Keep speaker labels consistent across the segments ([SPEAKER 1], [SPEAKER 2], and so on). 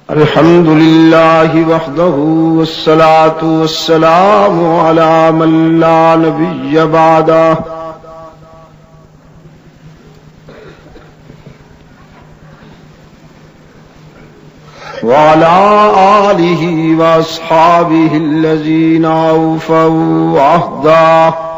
[SPEAKER 1] الحمد لله وحده والصلاة والسلام على من لا نبي بعده وعلى آله وأصحابه الذين أوفوا عهده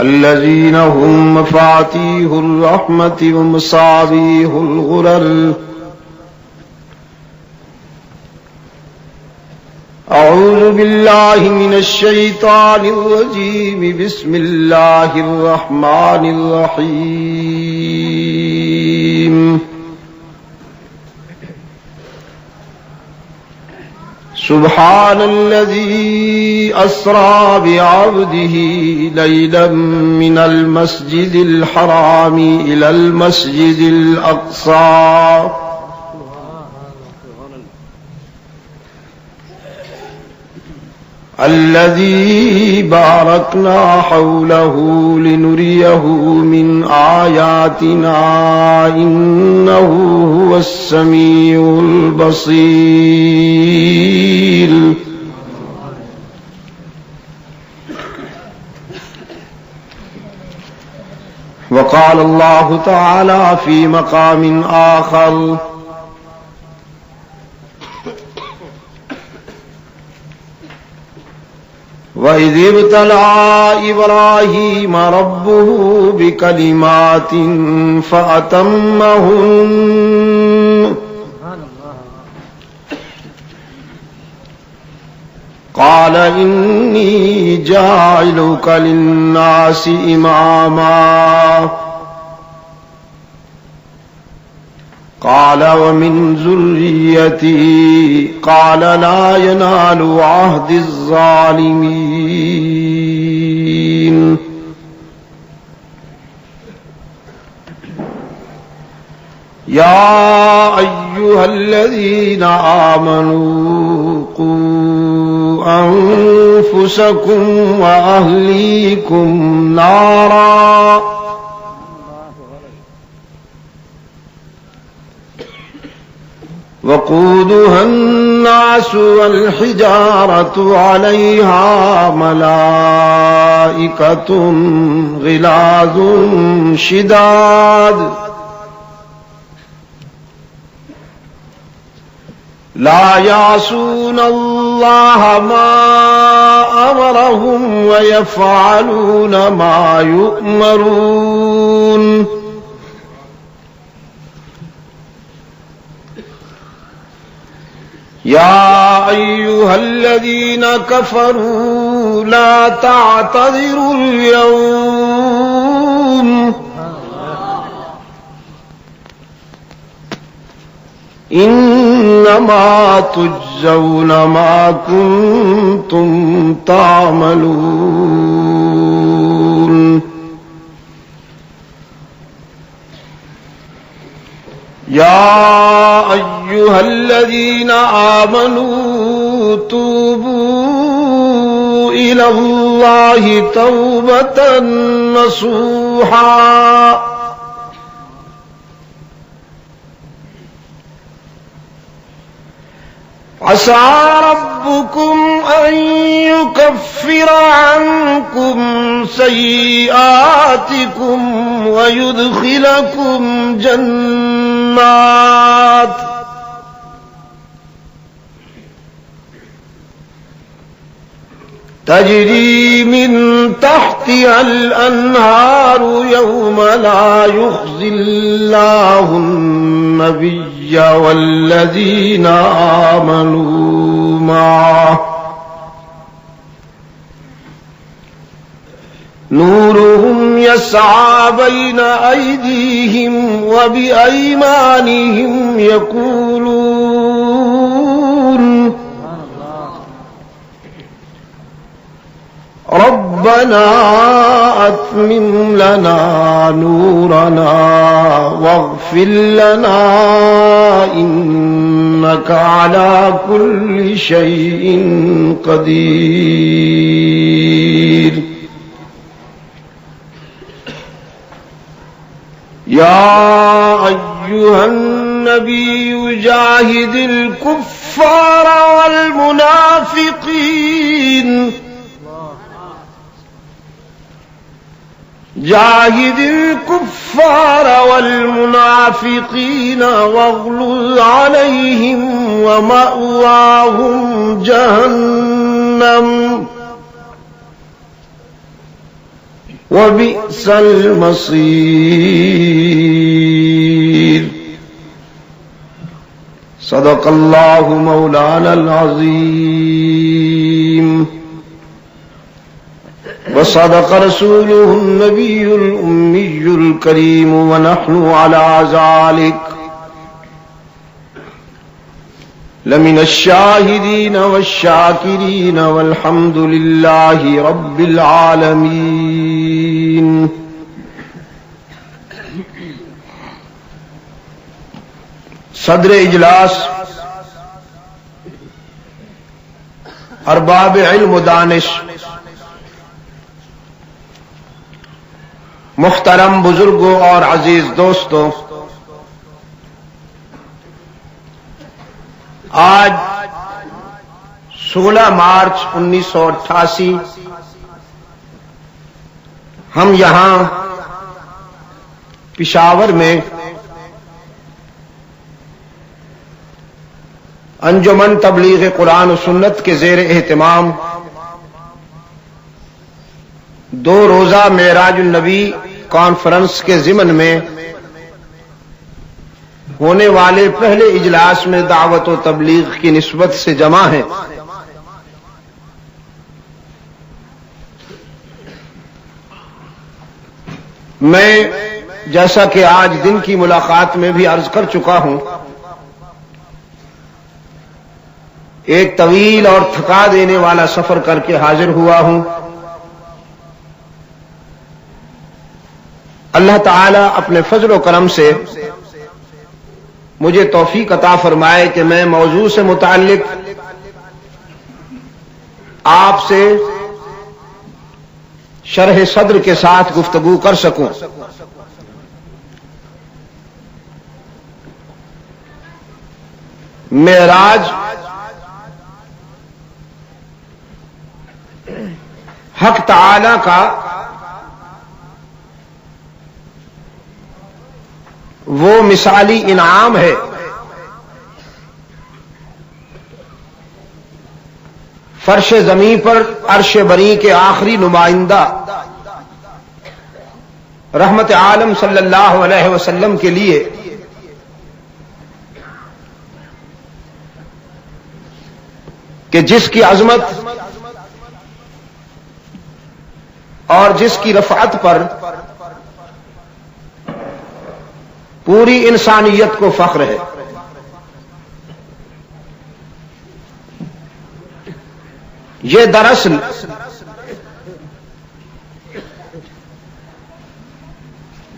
[SPEAKER 1] الذين هم مفاتيح الرحمة ومصابيح الغرر. أعوذ بالله من الشيطان الرجيم. بسم الله الرحمن الرحيم. سبحان الذي أسرى بعبده ليلا من المسجد الحرام إلى المسجد الأقصى الذي باركنا حوله لنريه من آياتنا إنه هو السميع البصير. وقال الله تعالى في مقام آخر: وَإِذِ ابْتَلَىٰ إِبْرَاهِيمَ رَبُّهُ بِكَلِمَاتٍ فَأَتَمَّهُنَّ قَالَ إِنِّي جَاعِلُكَ لِلنَّاسِ إِمَامًا قال ومن ذريتي قال لا ينال عهد الظالمين. يا أيها الذين آمنوا قوا أنفسكم وأهليكم نارا وقودها الناس والحجارة عليها ملائكة غلاظ شداد لا يعصون الله ما أمرهم ويفعلون ما يؤمرون. يا أيها الذين كفروا لا تعتذروا اليوم إنما تجزون ما كنتم تعملون. يا أيها الذين آمنوا توبوا إلى الله توبة نصوحا عسى ربكم أن يكفر عنكم سيئاتكم ويدخلكم جنات تجري من تحتها الأنهار يوم لا يخزي الله النبي والذين آمنوا معه نورهم يسعى بين أيديهم وبأيمانهم يقولون ربنا أتمم لنا نورنا واغفر لنا إنك على كل شيء قدير يا أيها النبي جاهد الكفار والمنافقين واغلظ عليهم ومأواهم جهنم وبئس المصير صدق الله مولانا العظيم وصدق رسوله النبي الأمي الكريم ونحن على ذلك لمن الشاهدين والشاكرين والحمد لله رب العالمين. صدر اجلاس ارباب علم و دانش، محترم بزرگوں اور عزیز دوستوں، آج 16 مارچ 1988 ہم یہاں پشاور میں انجمن تبلیغ قرآن و سنت کے زیر اہتمام 2 روزہ معراج النبی کانفرنس کے ضمن میں ہونے والے پہلے اجلاس میں دعوت و تبلیغ کی نسبت سے جمع ہیں۔ میں جیسا کہ آج دن کی ملاقات میں بھی عرض کر چکا ہوں، ایک طویل اور تھکا دینے والا سفر کر کے حاضر ہوا ہوں۔ اللہ تعالی اپنے فضل و کرم سے مجھے توفیق عطا فرمائے کہ میں موضوع سے متعلق آپ سے شرح صدر کے ساتھ گفتگو کر سکوں۔ معراج حق تعالی کا وہ مثالی انعام ہے فرش زمین پر عرش بری کے آخری نمائندہ رحمت عالم صلی اللہ علیہ وسلم کے لیے کہ جس کی عظمت اور جس کی رفعت پر پوری انسانیت کو فخر ہے۔ یہ دراصل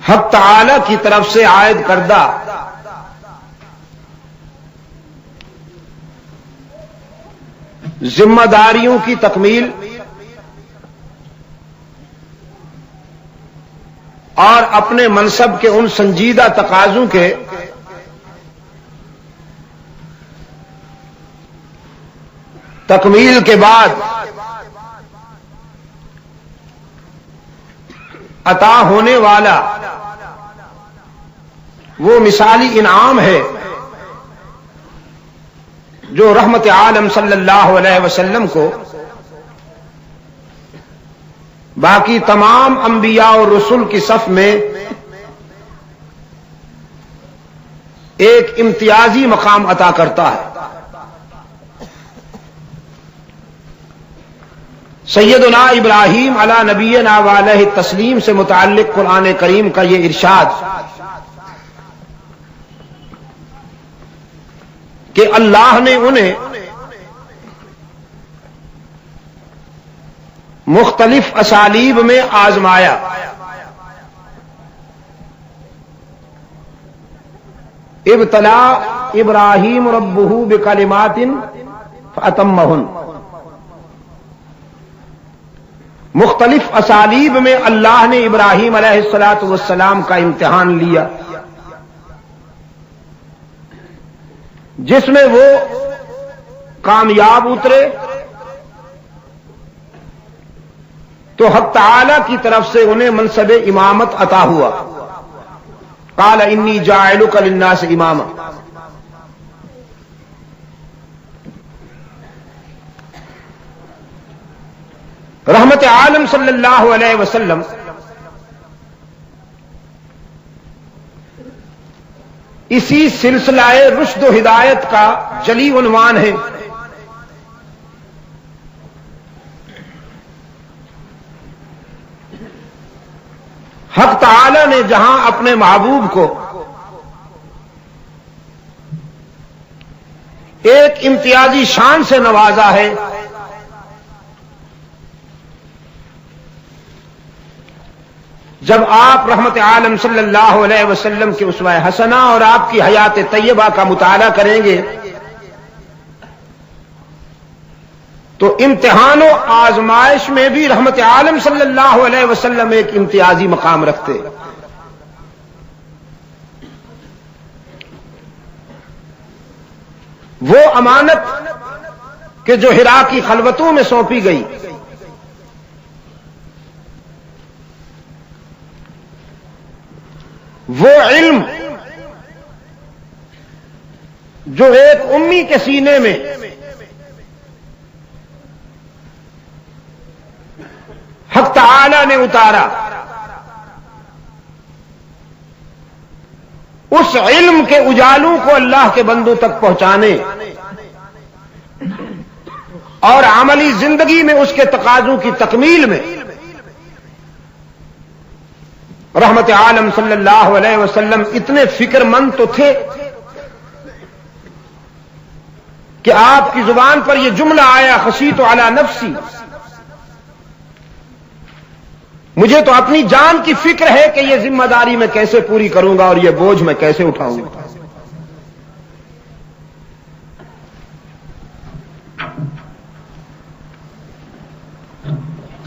[SPEAKER 1] حق تعالی کی طرف سے عائد کردہ ذمہ داریوں کی تکمیل اور اپنے منصب کے ان سنجیدہ تقاضوں کے تکمیل کے بعد عطا ہونے والا وہ مثالی انعام ہے جو رحمت عالم صلی اللہ علیہ وسلم کو باقی تمام انبیاء اور رسل کی صف میں ایک امتیازی مقام عطا کرتا ہے۔ سیدنا ابراہیم علی نبینا وعلیہ التسلیم سے متعلق قرآن کریم کا یہ ارشاد کہ اللہ نے انہیں مختلف اسالیب میں آزمایا. ابتلا ابراہیم ربہ بکلمات فاتمہن. مختلف اسالیب میں اللہ نے ابراہیم علیہ الصلوۃ والسلام کا امتحان لیا، جس میں وہ کامیاب اترے تو حق تعالی کی طرف سے انہیں منصب امامت عطا ہوا. قال انی جاعلک للناس اماما. رحمت عالم صلی اللہ علیہ وسلم اسی سلسلہ رشد و ہدایت کا جلی عنوان ہے. حق تعالی نے جہاں اپنے محبوب کو ایک امتیازی شان سے نوازا ہے، جب آپ رحمت عالم صلی اللہ علیہ وسلم کے اسوہ حسنہ اور آپ کی حیات طیبہ کا مطالعہ کریں گے تو امتحان و آزمائش میں بھی رحمت عالم صلی اللہ علیہ وسلم ایک امتیازی مقام رکھتے. وہ امانت کہ جو حرا کی خلوتوں میں سونپی گئی، وہ علم جو ایک امی کے سینے میں حق تعالی نے اتارا، اس علم کے اجالوں کو اللہ کے بندوں تک پہنچانے اور عملی زندگی میں اس کے تقاضوں کی تکمیل میں رحمت عالم صلی اللہ علیہ وسلم اتنے فکر مند تو تھے کہ آپ کی زبان پر یہ جملہ آیا خشیت علی نفسی، مجھے تو اپنی جان کی فکر ہے کہ یہ ذمہ داری میں کیسے پوری کروں گا اور یہ بوجھ میں کیسے اٹھاؤں گا.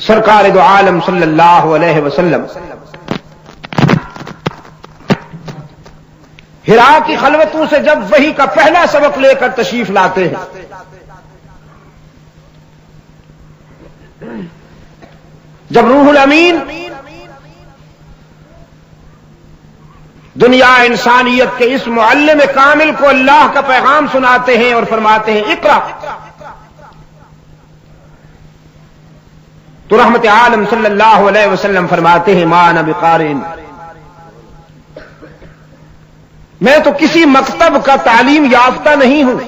[SPEAKER 1] سرکار دو عالم صلی اللہ علیہ وسلم حرا کی خلوتوں سے جب وحی کا پہلا سبق لے کر تشریف لاتے ہیں، جب روح الامین دنیا انسانیت کے اس معلم کامل کو اللہ کا پیغام سناتے ہیں اور فرماتے ہیں اقرا، تو رحمت عالم صلی اللہ علیہ وسلم فرماتے ہیں ما انا بقارئ، میں تو کسی مکتب کا تعلیم یافتہ نہیں ہوں.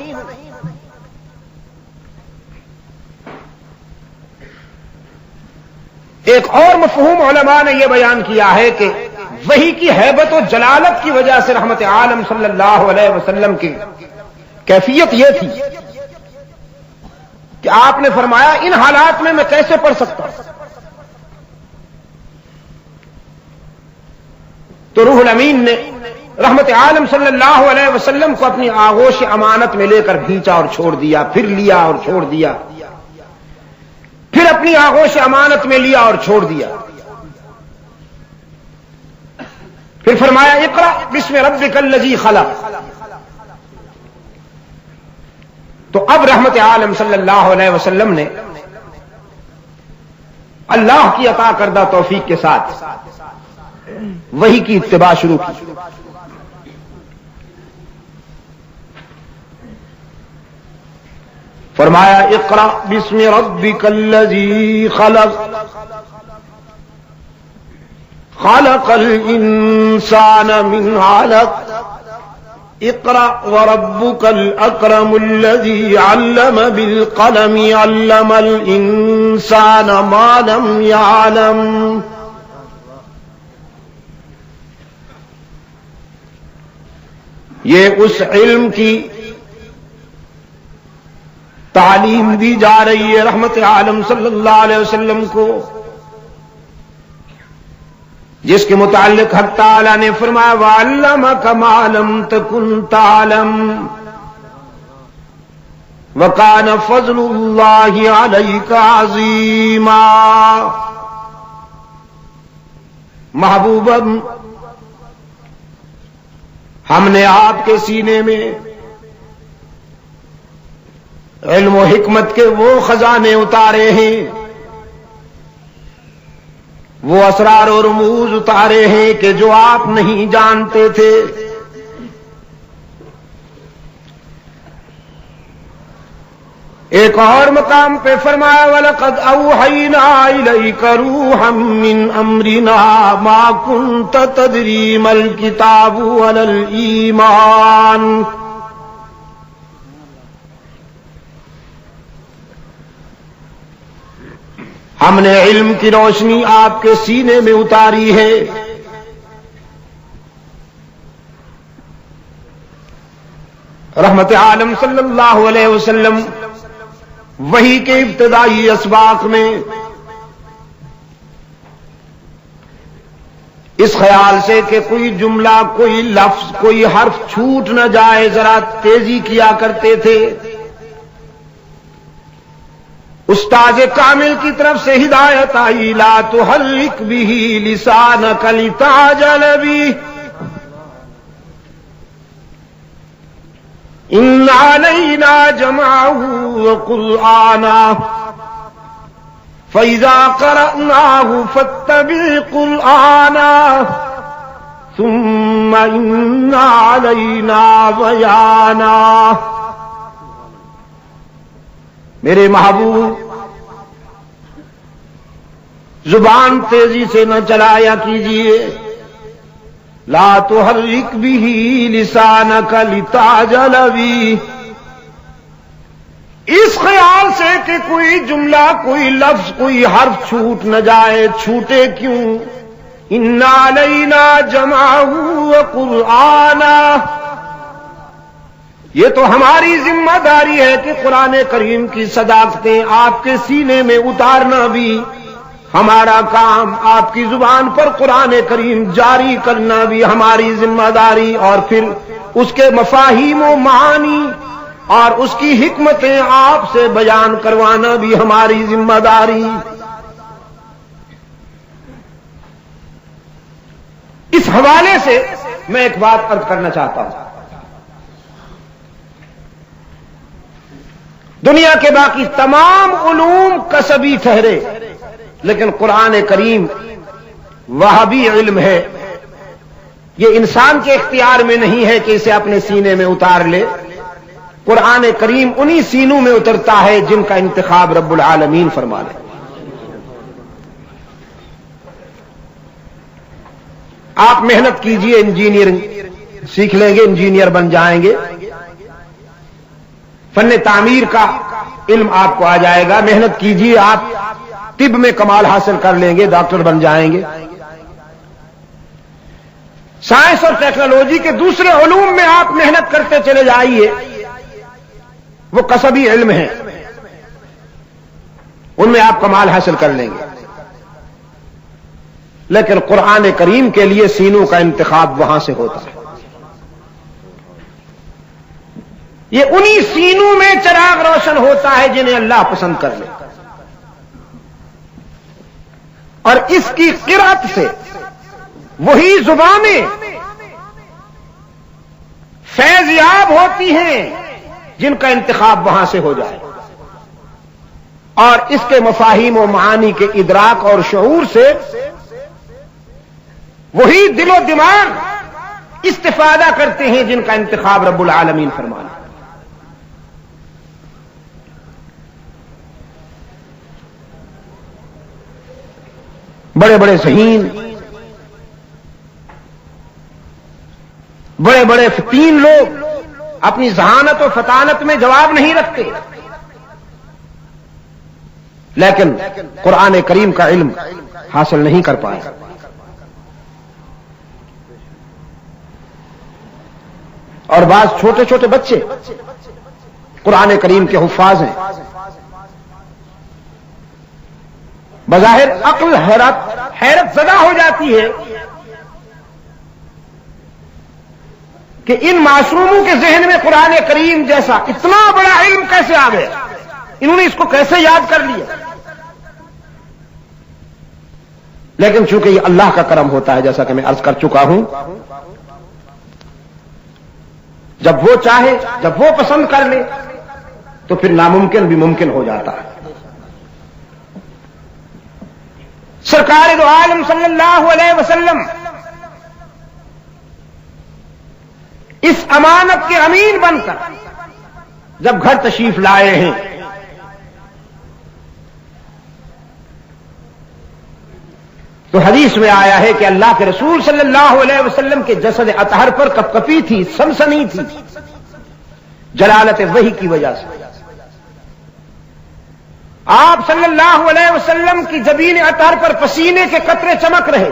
[SPEAKER 1] ایک اور مفہوم علماء نے یہ بیان کیا ہے کہ وحی کی ہیبت و جلالت کی وجہ سے رحمت عالم صلی اللہ علیہ وسلم کی کیفیت یہ تھی کہ آپ نے فرمایا ان حالات میں کیسے پڑھ سکتا ہوں. تو روح الامین نے رحمت عالم صلی اللہ علیہ وسلم کو اپنی آغوش امانت میں لے کر کھینچا اور چھوڑ دیا، پھر لیا اور چھوڑ دیا، پھر اپنی آغوش امانت میں لیا اور چھوڑ دیا، پھر فرمایا اقرا بسم ربک الذی خلق. تو اب رحمت عالم صلی اللہ علیہ وسلم نے اللہ کی عطا کردہ توفیق کے ساتھ وحی کی اتباع شروع کی. فرمایا اقرا بسم ربک الذی خلق خلق الانسان من علق اقرا وربک الاکرم الذی علم بالقلم علم الانسان ما لم يعلم. یہ اس علم کی تعلیم دی جا رہی ہے رحمت عالم صلی اللہ علیہ وسلم کو، جس کے متعلق حق تعالی نے فرمایا وَعَلَّمَكَ مَا لَمْ تَكُنْ تَعْلَمْ وَكَانَ فَضْلُ اللَّهِ عَلَيْكَ عَظِيمًا۔ محبوب، ہم نے آپ کے سینے میں علم و حکمت کے وہ خزانے اتارے ہیں، وہ اسرار و رموز اتارے ہیں کہ جو آپ نہیں جانتے تھے۔ ایک اور مقام پہ فرمایا وَلَقَدْ أَوْحَيْنَا إِلَيْكَ رُوحًا مِّنْ أَمْرِنَا مَا كُنْتَ تَدْرِي مَا الْكِتَابُ وَلَا الْإِيمَانُ۔ ہم نے علم کی روشنی آپ کے سینے میں اتاری ہے، رحمت عالم صلی اللہ علیہ وسلم وحی کے ابتدائی اسباق میں اس خیال سے کہ کوئی جملہ، کوئی لفظ، کوئی حرف چھوٹ نہ جائے ذرا تیزی کیا کرتے تھے۔ استاد کامل کی طرف سے ہدایت آئی لا تحرک به لسانک لتعجل به ان علینا جمعه وقرآنه فإذا قرأناه فاتبع قرآنه ثم إن علينا بيانه۔ میرے محبوب، زبان تیزی سے نہ چلایا کیجیے، لا تحرک به لسانک لتعجل به، اس خیال سے کہ کوئی جملہ، کوئی لفظ، کوئی حرف چھوٹ نہ جائے۔ چھوٹے کیوں؟ ان علینا جمعہ وقرآنہ، یہ تو ہماری ذمہ داری ہے کہ قرآن کریم کی صداقتیں آپ کے سینے میں اتارنا بھی ہمارا کام، آپ کی زبان پر قرآن کریم جاری کرنا بھی ہماری ذمہ داری، اور پھر اس کے مفاہیم و معانی اور اس کی حکمتیں آپ سے بیان کروانا بھی ہماری ذمہ داری۔ اس حوالے سے میں ایک بات عرض کرنا چاہتا ہوں۔ دنیا کے باقی تمام علوم کسبی ٹھہرے، لیکن قرآن کریم وہابی علم ہے، یہ انسان کے اختیار میں نہیں ہے کہ اسے اپنے سینے میں اتار لے۔ قرآن کریم انہی سینوں میں اترتا ہے جن کا انتخاب رب العالمین فرما لے۔ آپ محنت کیجئے، انجینئرنگ سیکھ لیں گے، انجینئر بن جائیں گے، فن تعمیر کا علم آپ کو آ جائے گا۔ محنت کیجئے، آپ طب میں کمال حاصل کر لیں گے، ڈاکٹر بن جائیں گے۔ سائنس اور ٹیکنالوجی کے دوسرے علوم میں آپ محنت کرتے چلے جائیے، وہ کسبی علم ہیں، ان میں آپ کمال حاصل کر لیں گے، لیکن قرآن کریم کے لیے سینوں کا انتخاب وہاں سے ہوتا ہے۔ یہ انہی سینوں میں چراغ روشن ہوتا ہے جنہیں اللہ پسند کر لے، اور اس کی قرأت سے وہی زبانیں فیض یاب ہوتی ہیں جن کا انتخاب وہاں سے ہو جائے، اور اس کے مفاہیم و معانی کے ادراک اور شعور سے وہی دل و دماغ استفادہ کرتے ہیں جن کا انتخاب رب العالمین فرمانا۔ بڑے بڑے ذہین، بڑے بڑے فتین لوگ اپنی ذہانت و فطانت میں جواب نہیں رکھتے، لیکن قرآن کریم کا علم حاصل نہیں کر پائے۔ اور بعض چھوٹے چھوٹے بچے قرآن کریم کے حفاظ ہیں. بظاہر عقل حیرت زدہ ہو جاتی ہے کہ ان معصوموں کے ذہن میں قرآن کریم جیسا اتنا بڑا علم کیسے آ گیا، انہوں نے اس کو کیسے یاد کر لیا. لیکن چونکہ یہ اللہ کا کرم ہوتا ہے، جیسا کہ میں عرض کر چکا ہوں، جب وہ چاہے، جب وہ پسند کر لے تو پھر ناممکن بھی ممکن ہو جاتا ہے. سرکار دو عالم صلی اللہ علیہ وسلم اس امانت کے امین بن کر جب گھر تشریف لائے ہیں تو حدیث میں آیا ہے کہ اللہ کے رسول صلی اللہ علیہ وسلم کے جسد اطہر پر کپکپی تھی، سنسنی تھی، جلالت وحی کی وجہ سے. آپ صلی اللہ علیہ وسلم کی جبین اطہر پر پسینے کے قطرے چمک رہے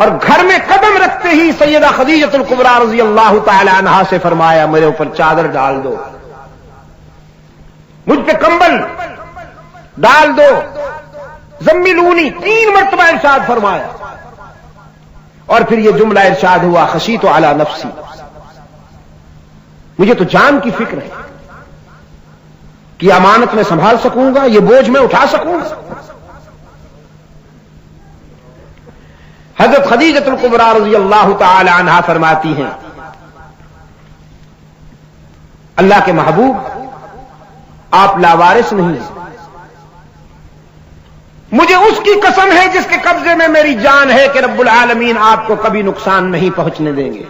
[SPEAKER 1] اور گھر میں قدم رکھتے ہی سیدہ خدیجہ الکبریٰ رضی اللہ تعالی عنہا سے فرمایا میرے اوپر چادر ڈال دو، مجھ پہ کمبل ڈال دو، زملونی 3 مرتبہ ارشاد فرمایا. اور پھر یہ جملہ ارشاد ہوا خشیت علی نفسی، مجھے تو جان کی فکر ہے کہ امانت میں سنبھال سکوں گا، یہ بوجھ میں اٹھا سکوں گا. حضرت خدیجہ الکبریٰ رضی اللہ تعالی عنہا فرماتی ہیں اللہ کے محبوب آپ لاوارث نہیں ہیں، مجھے اس کی قسم ہے جس کے قبضے میں میری جان ہے کہ رب العالمین آپ کو کبھی نقصان نہیں پہنچنے دیں گے.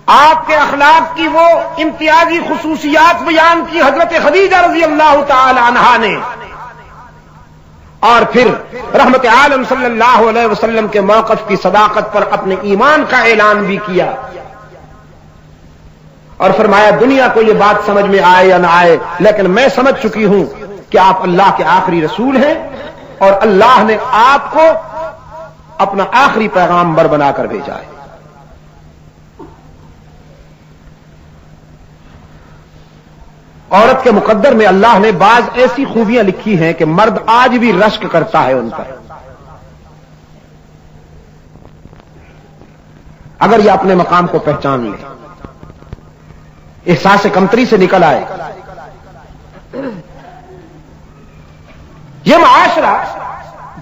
[SPEAKER 1] آپ کے اخلاق کی وہ امتیازی خصوصیات بیان کی حضرت خدیجہ رضی اللہ تعالی عنہا نے، اور پھر رحمت عالم صلی اللہ علیہ وسلم کے موقف کی صداقت پر اپنے ایمان کا اعلان بھی کیا اور فرمایا دنیا کو یہ بات سمجھ میں آئے یا نہ آئے، لیکن میں سمجھ چکی ہوں کہ آپ اللہ کے آخری رسول ہیں اور اللہ نے آپ کو اپنا آخری پیغامبر بنا کر بھیجا ہے. عورت کے مقدر میں اللہ نے بعض ایسی خوبیاں لکھی ہیں کہ مرد آج بھی رشک کرتا ہے ان پر. اگر یہ اپنے مقام کو پہچان لے، احساس کمتری سے نکل آئے. یہ معاشرہ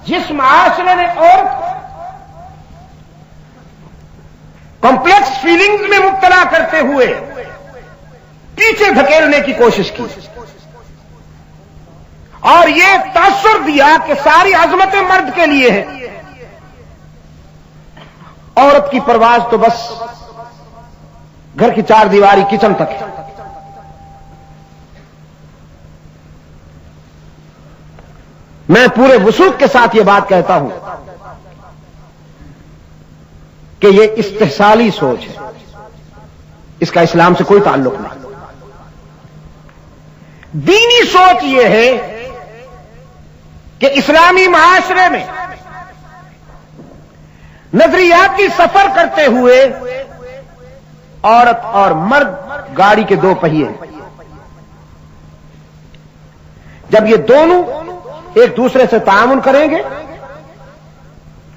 [SPEAKER 1] جس معاشرے نے عورت کمپلیکس فیلنگز میں مبتلا کرتے ہوئے پیچھے دھکیلنے کی کوشش کی اور یہ تاثر دیا کہ ساری عظمتیں مرد کے لیے ہیں، عورت کی پرواز تو بس گھر کی 4 دیواری کچن تک ہے. میں پورے وثوق کے ساتھ یہ بات کہتا ہوں کہ یہ استحصالی سوچ ہے، اس کا اسلام سے کوئی تعلق نہیں. دینی سوچ یہ ہے کہ اسلامی معاشرے میں نظریاتی سفر کرتے ہوئے عورت اور مرد گاڑی کے 2 پہیے ہیں. جب یہ دونوں ایک دوسرے سے تعاون کریں گے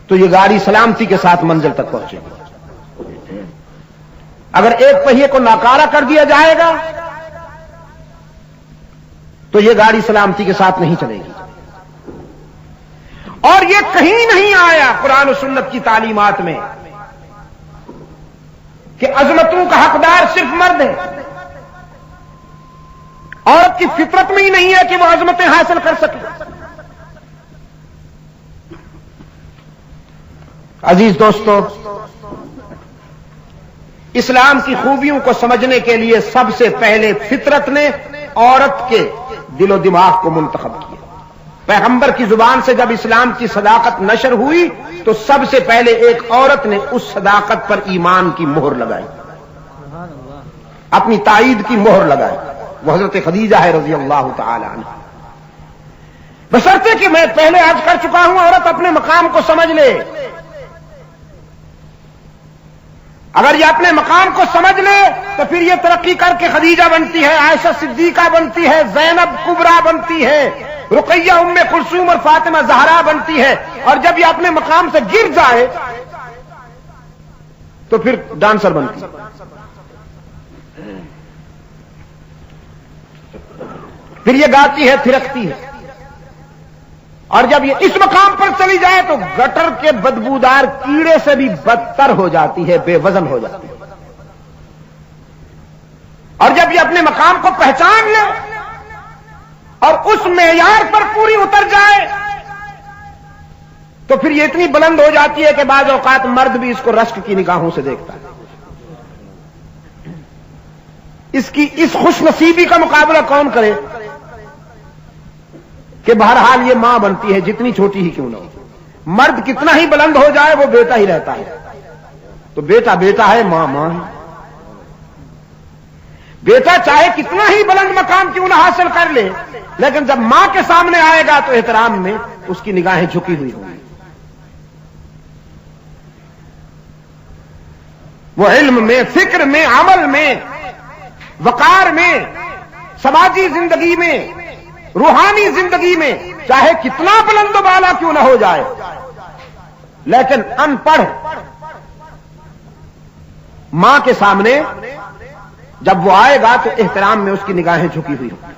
[SPEAKER 1] تو یہ گاڑی سلامتی کے ساتھ منزل تک پہنچے گی. اگر ایک پہیے کو ناکارہ کر دیا جائے گا تو یہ گاڑی سلامتی کے ساتھ نہیں چلے گی. اور یہ کہیں نہیں آیا قرآن و سنت کی تعلیمات میں کہ عظمتوں کا حقدار صرف مرد ہے. عورت کی فطرت میں ہی نہیں ہے کہ وہ عظمتیں حاصل کر سکے. عزیز دوستو، اسلام کی خوبیوں کو سمجھنے کے لیے سب سے پہلے فطرت نے عورت کے دل و دماغ کو منتخب کیا. پیغمبر کی زبان سے جب اسلام کی صداقت نشر ہوئی تو سب سے پہلے ایک عورت نے اس صداقت پر ایمان کی مہر لگائی، اپنی تائید کی مہر لگائی. وہ حضرت خدیجہ ہے رضی اللہ تعالی عنہ. بشرطے کہ میں پہلے عرض کر چکا ہوں عورت اپنے مقام کو سمجھ لے. اگر یہ اپنے مقام کو سمجھ لے تو پھر یہ ترقی کر کے خدیجہ بنتی ہے، عائشہ صدیقہ بنتی ہے، زینب کبریٰ بنتی ہے، رقیہ ام کلثوم اور فاطمہ زہرا بنتی ہے. اور جب یہ اپنے مقام سے گر جائے تو پھر ڈانسر بنتی ہے. پھر یہ گاتی ہے، تھرکتی ہے. اور جب یہ اس مقام پر چلی جائے تو گٹر کے بدبودار کیڑے سے بھی بدتر ہو جاتی ہے، بے وزن ہو جاتی ہے. اور جب یہ اپنے مقام کو پہچان لے اور اس معیار پر پوری اتر جائے تو پھر یہ اتنی بلند ہو جاتی ہے کہ بعض اوقات مرد بھی اس کو رشک کی نگاہوں سے دیکھتا ہے. اس کی اس خوش نصیبی کا مقابلہ کون کرے کہ بہرحال یہ ماں بنتی ہے، جتنی چھوٹی ہی کیوں نہ ہو. مرد کتنا ہی بلند ہو جائے وہ بیٹا ہی رہتا ہے. تو بیٹا بیٹا ہے، ماں ماں ہے. بیٹا چاہے کتنا ہی بلند مقام کیوں نہ حاصل کر لے، لیکن جب ماں کے سامنے آئے گا تو احترام میں اس کی نگاہیں جھکی ہوئی ہوں گی. وہ علم میں، فکر میں، عمل میں، وقار میں، سماجی زندگی میں، روحانی زندگی میں چاہے کتنا بلند و بالا کیوں نہ ہو جائے، لیکن ان پڑھ ماں کے سامنے جب وہ آئے گا تو احترام میں اس کی نگاہیں جھکی ہوئی ہوں.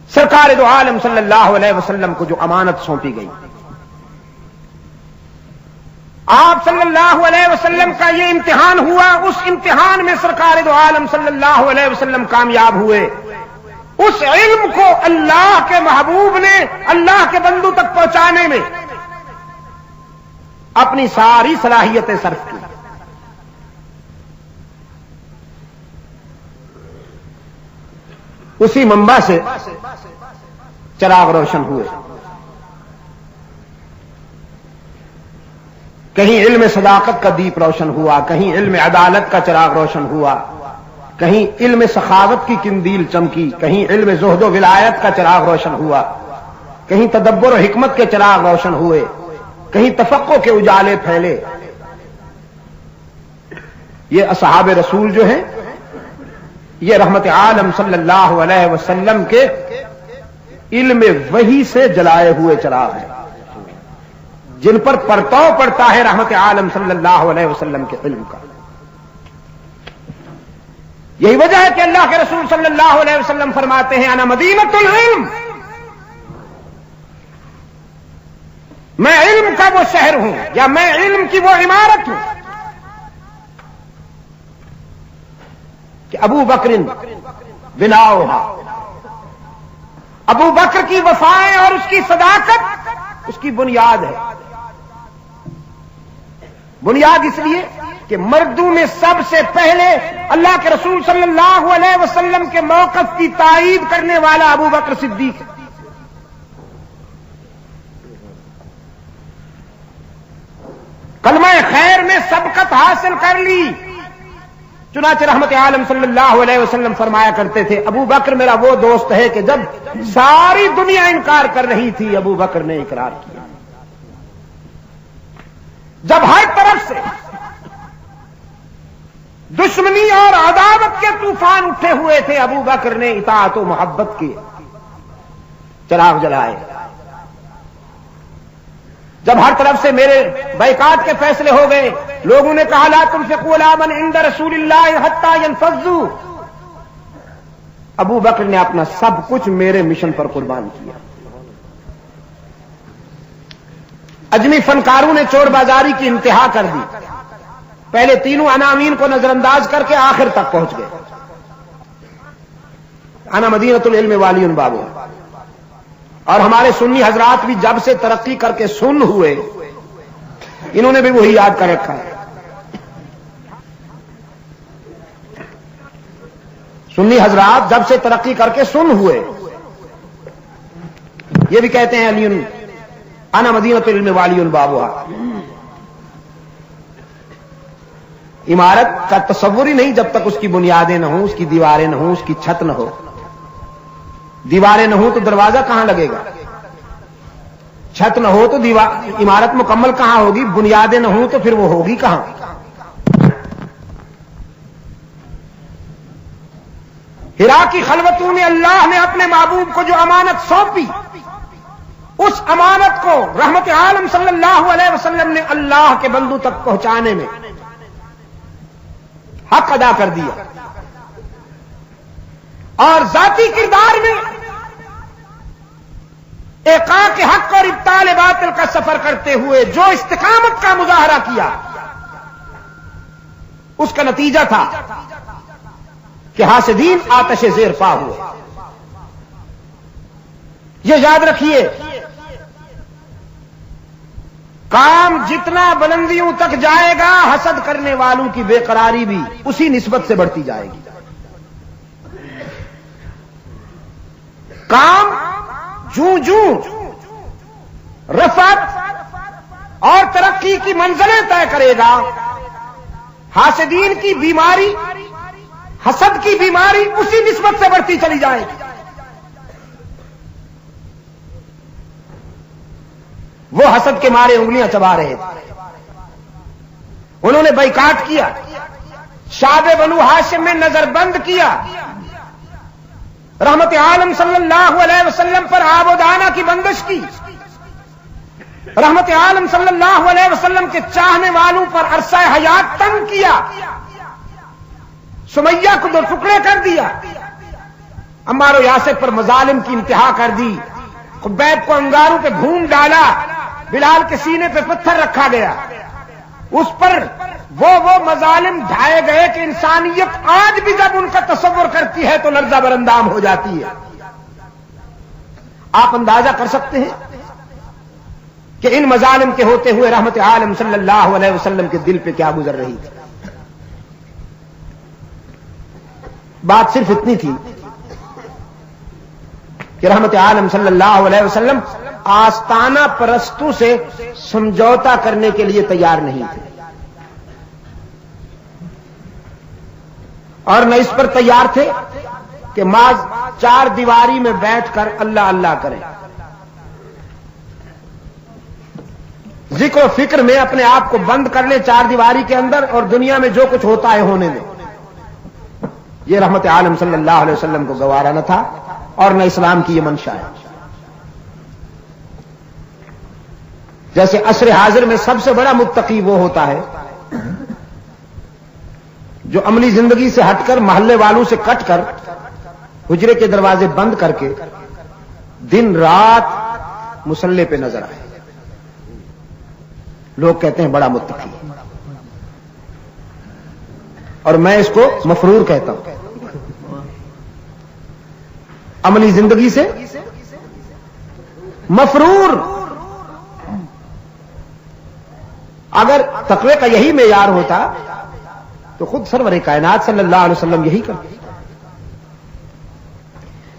[SPEAKER 1] سرکار دو عالم صلی اللہ علیہ وسلم کو جو امانت سونپی گئی، آپ صلی اللہ علیہ وسلم کا یہ امتحان ہوا، اس امتحان میں سرکار دو عالم صلی اللہ علیہ وسلم کامیاب ہوئے. اس علم کو اللہ کے محبوب نے اللہ کے بندوں تک پہنچانے میں اپنی ساری صلاحیتیں صرف کی. اسی منبع سے چراغ روشن ہوئے. کہیں علم صداقت کا دیپ روشن ہوا، کہیں علم عدالت کا چراغ روشن ہوا، کہیں علم سخاوت کی قندیل چمکی، کہیں علم زہد و ولایت کا چراغ روشن ہوا، کہیں تدبر و حکمت کے چراغ روشن ہوئے، کہیں تفقہ کے اجالے پھیلے. یہ اصحاب رسول جو ہیں یہ رحمت عالم صلی اللہ علیہ وسلم کے علم وحی سے جلائے ہوئے چراغ ہیں، جن پر پرتاؤ پڑتا ہے رحمت عالم صلی اللہ علیہ وسلم کے علم کا. یہی وجہ ہے کہ اللہ کے رسول صلی اللہ علیہ وسلم فرماتے ہیں انا مدینۃ العلم، میں علم کا وہ شہر ہوں یا میں علم کی وہ عمارت ہوں کہ ابو بکر بناؤہا، ابو بکر کی وفائیں اور اس کی صداقت اس کی بنیاد ہے. بنیاد اس لیے کہ مردوں میں سب سے پہلے اللہ کے رسول صلی اللہ علیہ وسلم کے موقف کی تائید کرنے والا ابو بکر صدیق ہے. کلمہ خیر میں سبقت حاصل کر لی. چنانچہ رحمت عالم صلی اللہ علیہ وسلم فرمایا کرتے تھے ابو بکر میرا وہ دوست ہے کہ جب ساری دنیا انکار کر رہی تھی ابو بکر نے اقرار کیا. جب ہر طرف سے دشمنی اور عداوت کے طوفان اٹھے ہوئے تھے ابو بکر نے اطاعت و محبت کے چراغ جلائے. جب ہر طرف سے میرے بائیکاٹ کے فیصلے ہو گئے، لوگوں نے کہا لا تنفقوا علی من عند رسول اللہ حتی ينفضوا، ابو بکر نے اپنا سب کچھ میرے مشن پر قربان کیا. اجمی فنکاروں نے چور بازاری کی انتہا کر دی، پہلے تینوں عناوین کو نظر انداز کر کے آخر تک پہنچ گئے. انا مدینۃ العلم والی بابو. اور ہمارے سنی حضرات بھی جب سے ترقی کر کے سن ہوئے انہوں نے بھی وہی یاد کر رکھا ہے. سنی حضرات جب سے ترقی کر کے سن ہوئے یہ بھی کہتے ہیں علی انا مدینۃ العلم والی بابوہا. عمارت کا تصور ہی نہیں جب تک اس کی بنیادیں نہ ہوں، اس کی دیواریں نہ ہوں، اس کی چھت نہ ہو. دیواریں نہ ہوں تو دروازہ کہاں لگے گا، چھت نہ ہو تو دیوار عمارت مکمل کہاں ہوگی؟ بنیادیں نہ ہوں تو پھر وہ ہوگی کہاں؟ حرا کی خلوتوں میں اللہ نے اپنے محبوب کو جو امانت سونپی، اس امانت کو رحمت عالم صلی اللہ علیہ وسلم نے اللہ کے بندوں تک پہنچانے میں حق ادا کر دیا، اور ذاتی کردار میں احقاق حق اور ابطال باطل کا سفر کرتے ہوئے جو استقامت کا مظاہرہ کیا، اس کا نتیجہ تھا کہ حاسدین آتش زیر پا ہوئے۔ یہ یاد رکھیے، کام جتنا بلندیوں تک جائے گا، حسد کرنے والوں کی بے قراری بھی اسی نسبت سے بڑھتی جائے گی۔ کام جوں رفعت اور ترقی کی منزلیں طے کرے گا، حاسدین کی بیماری، حسد کی بیماری اسی نسبت سے بڑھتی چلی جائے گی۔ وہ حسد کے مارے انگلیاں چبا رہے تھے، انہوں نے بائیکاٹ کیا، شعب بنو ہاشم میں نظر بند کیا، رحمت عالم صلی اللہ علیہ وسلم پر آب و دانہ کی بندش کی، رحمت عالم صلی اللہ علیہ وسلم کے چاہنے والوں پر عرصہ حیات تنگ کیا، سمیہ کو دو ٹکڑے کر دیا، عمار و یاسر پر مظالم کی انتہا کر دی، خبیب کو انگاروں پہ بھون ڈالا، بلال کے سینے پہ پتھر رکھا گیا، اس پر وہ مظالم ڈھائے گئے کہ انسانیت آج بھی جب ان کا تصور کرتی ہے تو لرزہ برندام ہو جاتی ہے۔ آپ اندازہ کر سکتے ہیں کہ ان مظالم کے ہوتے ہوئے رحمت عالم صلی اللہ علیہ وسلم کے دل پہ کیا گزر رہی تھی۔ بات صرف اتنی تھی کہ رحمت عالم صلی اللہ علیہ وسلم آستانہ پرستوں سے سمجھوتا کرنے کے لیے تیار نہیں تھے، اور نہ اس پر تیار تھے کہ محض چار دیواری میں بیٹھ کر اللہ اللہ کریں، ذکر و فکر میں اپنے آپ کو بند کر لیں چار دیواری کے اندر، اور دنیا میں جو کچھ ہوتا ہے ہونے میں۔ یہ رحمت عالم صلی اللہ علیہ وسلم کو گوارا نہ تھا، اور نہ اسلام کی یہ منشا ہے۔ جیسے عصر حاضر میں سب سے بڑا متقی وہ ہوتا ہے جو عملی زندگی سے ہٹ کر، محلے والوں سے کٹ کر، حجرے کے دروازے بند کر کے دن رات مصلے پہ نظر آئے۔ لوگ کہتے ہیں بڑا متقی، اور میں اس کو مفرور کہتا ہوں۔ عملی زندگی سے مفرور۔ اگر تقوی کا یہی معیار ہوتا تو خود سرور کائنات صلی اللہ علیہ وسلم یہی کرتے،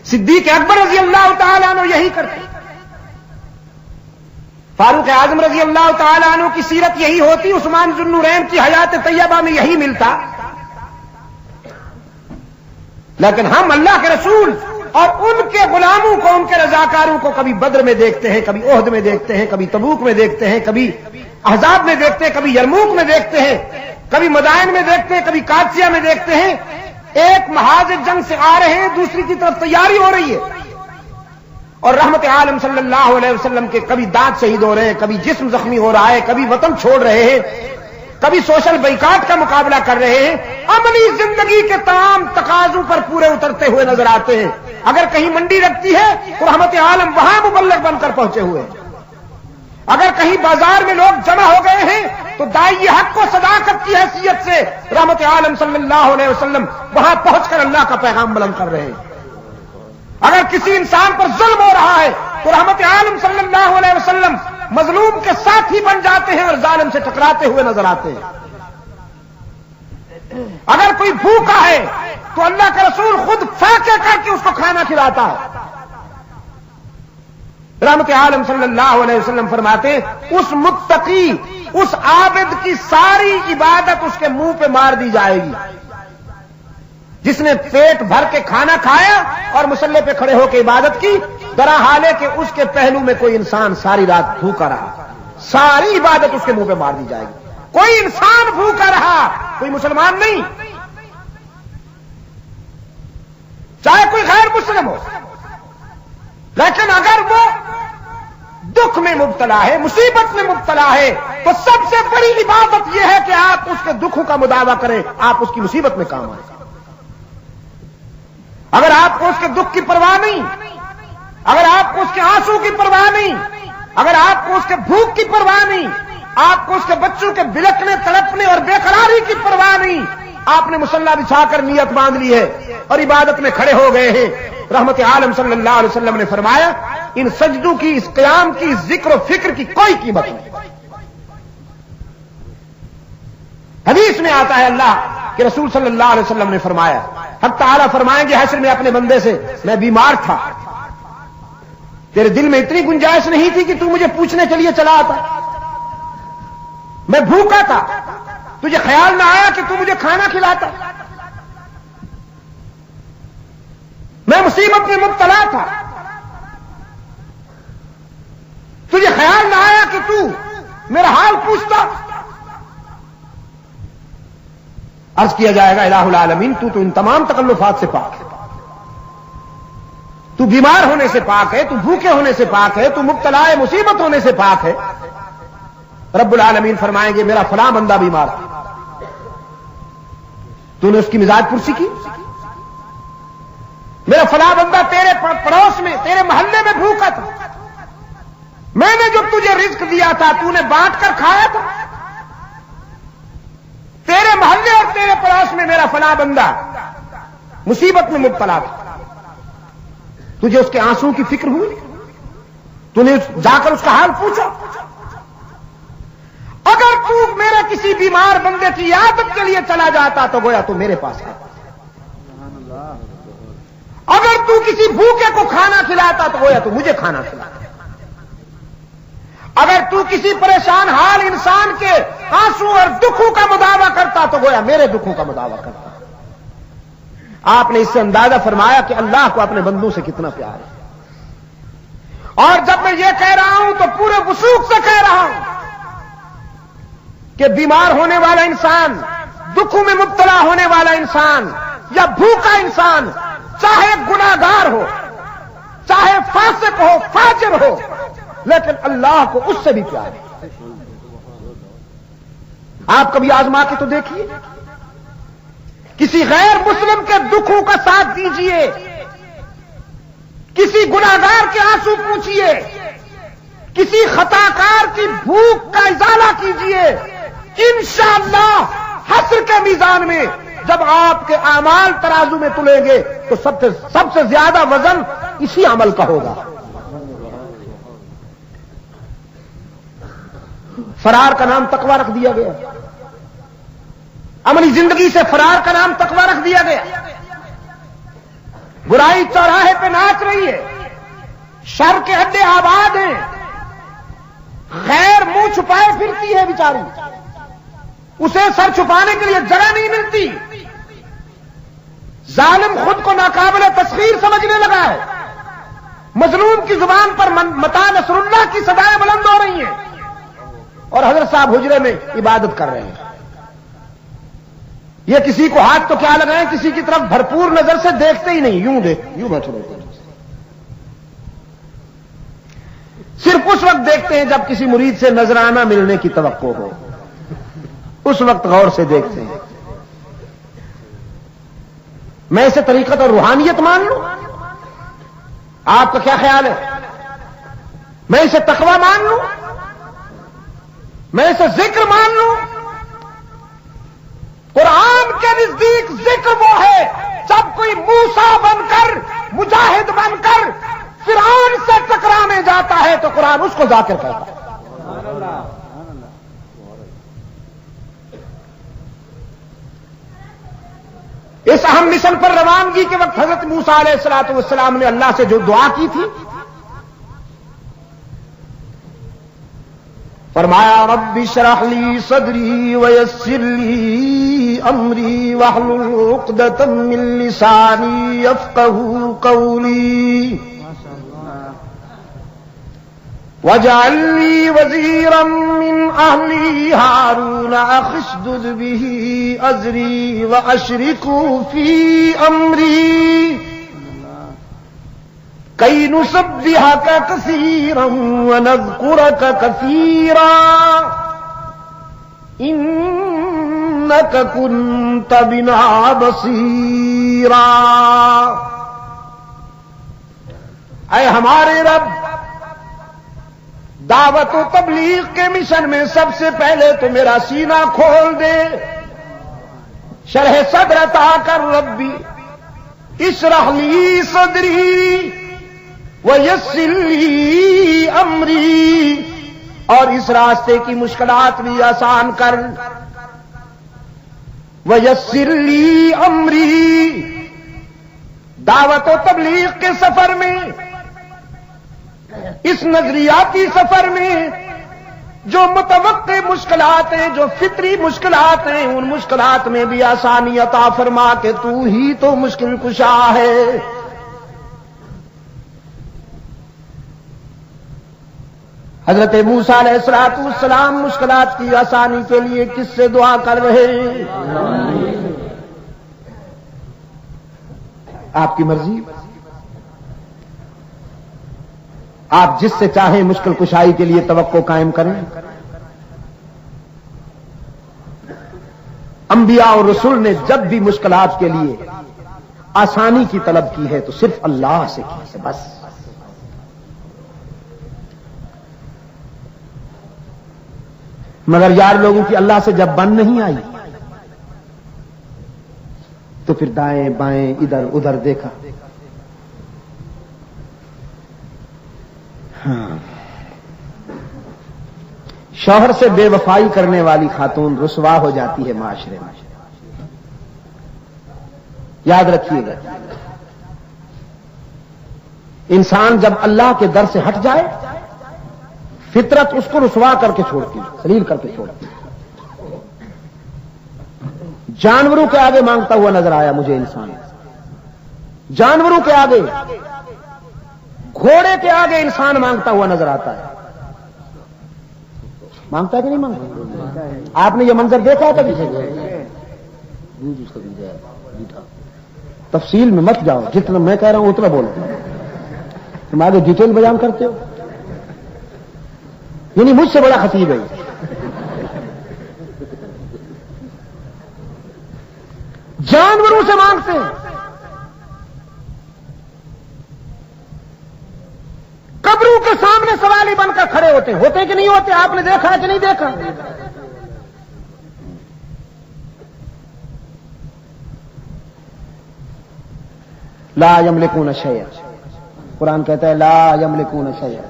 [SPEAKER 1] صدیق اکبر رضی اللہ تعالیٰ عنہ یہی کرتے، فاروق اعظم رضی اللہ تعالیٰ عنہ کی سیرت یہی ہوتی، عثمان ذو النورین کی حیات طیبہ میں یہی ملتا۔ لیکن ہم اللہ کے رسول اور ان کے غلاموں کو، ان کے رضاکاروں کو کبھی بدر میں دیکھتے ہیں، کبھی احد میں دیکھتے ہیں، کبھی تبوک میں دیکھتے ہیں، کبھی احزاب میں دیکھتے ہیں، کبھی یرموک میں دیکھتے ہیں، کبھی مدائن میں دیکھتے ہیں، کبھی قادسیہ میں دیکھتے ہیں۔ ایک محاذ جنگ سے آ رہے ہیں، دوسری کی طرف تیاری ہو رہی ہے، اور رحمت عالم صلی اللہ علیہ وسلم کے کبھی دانت شہید ہو رہے ہیں، کبھی جسم زخمی ہو رہا ہے، کبھی وطن چھوڑ رہے ہیں، کبھی سوشل بائیکاٹ کا مقابلہ کر رہے ہیں، عملی زندگی کے تمام تقاضوں پر پورے اترتے ہوئے نظر آتے ہیں۔ اگر کہیں منڈی لگتی ہے تو رحمت عالم وہاں مبلغ بن کر پہنچے ہوئے ہیں، اگر کہیں بازار میں لوگ جمع ہو گئے ہیں تو داعی حق کو صداقت کی حیثیت سے رحمت عالم صلی اللہ علیہ وسلم وہاں پہنچ کر اللہ کا پیغام بلند کر رہے ہیں۔ اگر کسی انسان پر ظلم ہو رہا ہے تو رحمت عالم صلی اللہ علیہ وسلم مظلوم کے ساتھی بن جاتے ہیں اور ظالم سے ٹکراتے ہوئے نظر آتے ہیں۔ اگر کوئی بھوکا ہے تو اللہ کا رسول خود فاقے کر کے اس کو کھانا کھلاتا ہے۔ رحمت عالم صلی اللہ علیہ وسلم فرماتے ہیں اس متقی، اس عابد کی ساری عبادت اس کے منہ پہ مار دی جائے گی، جس نے پیٹ بھر کے کھانا کھایا اور مصلے پہ کھڑے ہو کے عبادت کی، درا حال ہے کہ اس کے پہلو میں کوئی انسان ساری رات بھوکا رہا، ساری عبادت اس کے منہ پہ مار دی جائے گی۔ کوئی انسان بھوکا رہا، کوئی مسلمان نہیں، چاہے کوئی غیر مسلم ہو، لیکن اگر وہ دکھ میں مبتلا ہے، مصیبت میں مبتلا ہے، تو سب سے بڑی عبادت یہ ہے کہ آپ اس کے دکھوں کا مداوع کریں، آپ اس کی مصیبت میں کام آئیں۔ اگر آپ کو اس کے دکھ کی پرواہ نہیں، اگر آپ کو اس کے آنسو کی پرواہ نہیں، اگر آپ کو اس کے بھوک کی پرواہ نہیں، آپ کو اس کے بچوں کے بلکنے تڑپنے اور بے قراری کی پرواہ نہیں، آپ نے مصلی بچھا کر نیت باندھ لی ہے اور عبادت میں کھڑے ہو گئے ہیں، رحمت عالم صلی اللہ علیہ وسلم نے فرمایا ان سجدوں کی، اس قیام کی، اس ذکر و فکر کی کوئی قیمت نہیں۔ حدیث میں آتا ہے اللہ کہ رسول صلی اللہ علیہ وسلم نے فرمایا، حق تعالیٰ فرمائیں گے حشر میں اپنے بندے سے، میں بیمار تھا، تیرے دل میں اتنی گنجائش نہیں تھی کہ تو مجھے پوچھنے کے لیے چلا آتا، میں بھوکا تھا، تجھے خیال نہ آیا کہ تو مجھے کھانا کھلاتا، میں مصیبت میں مبتلا تھا، تجھے خیال نہ آیا کہ تو میرا حال پوچھتا۔ عرض کیا جائے گا الہ العالمین تو ان تمام تکلفات سے پاک ہے، تو بیمار ہونے سے پاک ہے، تو بھوکے ہونے سے پاک ہے، تو مبتلا مصیبت ہونے سے پاک ہے۔ رب العالمین فرمائیں گے میرا فلاں بندہ بیمار تھا، تو نے اس کی مزاج پرسی کی، میرا فلاں بندہ تیرے پڑوس میں، تیرے محلے میں بھوکا تھا، میں نے جو تجھے رزق دیا تھا تو نے بانٹ کر کھایا تھا، تیرے محلے اور تیرے پڑوس میں میرا فلاں بندہ مصیبت میں مبتلا تھا، تجھے اس کے آنسو کی فکر ہوئی، تو نے جا کر اس کا حال پوچھا۔ اگر تو میرے کسی بیمار بندے کی عیادت کے لیے چلا جاتا تو گویا تو میرے پاس آتا، اگر تو کسی بھوکے کو کھانا کھلاتا تو گویا تو مجھے کھانا کھلاتا، اگر تو کسی پریشان حال انسان کے آنسو اور دکھوں کا مداوع کرتا تو گویا میرے دکھوں کا مداوع کرتا۔ آپ نے اس سے اندازہ فرمایا کہ اللہ کو اپنے بندوں سے کتنا پیار ہے، اور جب میں یہ کہہ رہا ہوں تو پورے وثوق سے کہہ رہا ہوں کہ بیمار ہونے والا انسان، دکھوں میں مبتلا ہونے والا انسان یا بھوکا انسان، چاہے گناہگار ہو، چاہے فاسق ہو، فاجر ہو، لیکن اللہ کو اس سے بھی پیار ہے۔ آپ کبھی آزما کے تو دیکھیے، کسی غیر مسلم کے دکھوں کا ساتھ دیجئے، کسی گناہگار کے آنسو پوچھیے، کسی خطاکار کی بھوک کا ازالہ کیجئے، انشاءاللہ حشر کے میزان میں جب آپ کے اعمال ترازو میں تلیں گے تو سب سے زیادہ وزن اسی عمل کا ہوگا۔ فرار کا نام تقویٰ رکھ دیا گیا، عملی زندگی سے فرار کا نام تقویٰ رکھ دیا گیا۔ برائی چوراہے پہ ناچ رہی ہے، شر کے اڈے آباد ہیں، خیر منہ چھپائے پھرتی ہے بیچاری، اسے سر چھپانے کے لیے جگہ نہیں ملتی، ظالم خود کو ناقابل تسخیر سمجھنے لگا ہے، مظلوم کی زبان پر متا نصر اللہ کی صدائیں بلند ہو رہی ہیں، اور حضرت صاحب حجرے میں عبادت کر رہے ہیں۔ یہ کسی کو ہاتھ تو کیا لگائیں، کسی کی طرف بھرپور نظر سے دیکھتے ہی نہیں، یوں بیٹھے رہتے ہیں، صرف اس وقت دیکھتے ہیں جب کسی مرید سے نذرانہ ملنے کی توقع ہو، اس وقت غور سے دیکھتے ہیں۔ میں اسے طریقت اور روحانیت مان لوں؟ آپ کا کیا خیال ہے؟ میں اسے تقویٰ مان لوں؟ میں اسے ذکر مان لوں؟ قرآن کے نزدیک ذکر وہ ہے جب کوئی موسیٰ بن کر، مجاہد بن کر فرعون سے ٹکرانے جاتا ہے تو قرآن اس کو ذاکر کہتا ہے۔ اس اہم مشن پر روانگی کے وقت حضرت موسیٰ علیہ الصلوۃ والسلام نے اللہ سے جو دعا کی تھی، فرمایا رب اشرح لی صدری ویسر لی امری واحلل عقدۃ من لسانی یفقہوا قولی۔ وَاجْعَلْ لِي وَزِيرًا مِّنْ أَهْلِي هَارُونَ أَخْشُدُدْ بِهِ أَزْرِي وَأَشْرِكْهُ فِي أَمْرِي كَيْ نُسَبِّحَكَ كَثِيرًا وَنَذْكُرَكَ كَثِيرًا إِنَّكَ كُنتَ بِنَا بَصِيرًا۔ اے ہمارے رب، دعوت و تبلیغ کے مشن میں سب سے پہلے تو میرا سینہ کھول دے، شرح صدر عطا کر ربی، اشرح لی صدری ویسر لی امری، اور اس راستے کی مشکلات بھی آسان کر، ویسر لی امری۔ دعوت و تبلیغ کے سفر میں، اس نظریاتی سفر میں جو متوقع مشکلات ہیں، جو فطری مشکلات ہیں، ان مشکلات میں بھی آسانی عطا فرما کہ تو ہی تو مشکل کشا ہے۔ حضرت موسیٰ علیہ السلام مشکلات کی آسانی کے لیے کس سے دعا کر رہے ہیں؟ آپ کی مرضی، آپ جس سے چاہیں مشکل کشائی کے لیے توقع قائم کریں۔ انبیاء اور رسول نے جب بھی مشکلات کے لیے آسانی کی طلب کی ہے تو صرف اللہ سے کی ہے، بس۔ مگر یار لوگوں کی اللہ سے جب بن نہیں آئی تو پھر دائیں بائیں ادھر ادھر دیکھا۔ شوہر سے بے وفائی کرنے والی خاتون رسوا ہو جاتی ہے معاشرے میں، یاد رکھیے گا۔ انسان جب اللہ کے در سے ہٹ جائے، فطرت اس کو رسوا کر کے چھوڑتی، ذلیل کر کے چھوڑتی۔ جانوروں کے آگے مانگتا ہوا نظر آیا مجھے انسان، جانوروں کے آگے، گھوڑے کے آگے انسان مانگتا ہوا نظر آتا ہے۔ مانگتا ہے کہ نہیں مانگتا؟ آپ نے یہ منظر دیکھا ہے کبھی؟ تفصیل میں مت جاؤ، جتنا میں کہہ رہا ہوں اتنا بولو، تم آگے ڈیٹیل بیان کرتے ہو، یعنی مجھ سے بڑا خطیب ہے۔ جانوروں سے مانگتے ہیں، قبروں کے سامنے سوالی بن کر کھڑے ہوتے ہیں، ہوتے کہ نہیں ہوتے؟ آپ نے دیکھا ہے کہ نہیں دیکھا؟ لا یملکون شیئا، قرآن کہتا ہے لا یملکون شیئا،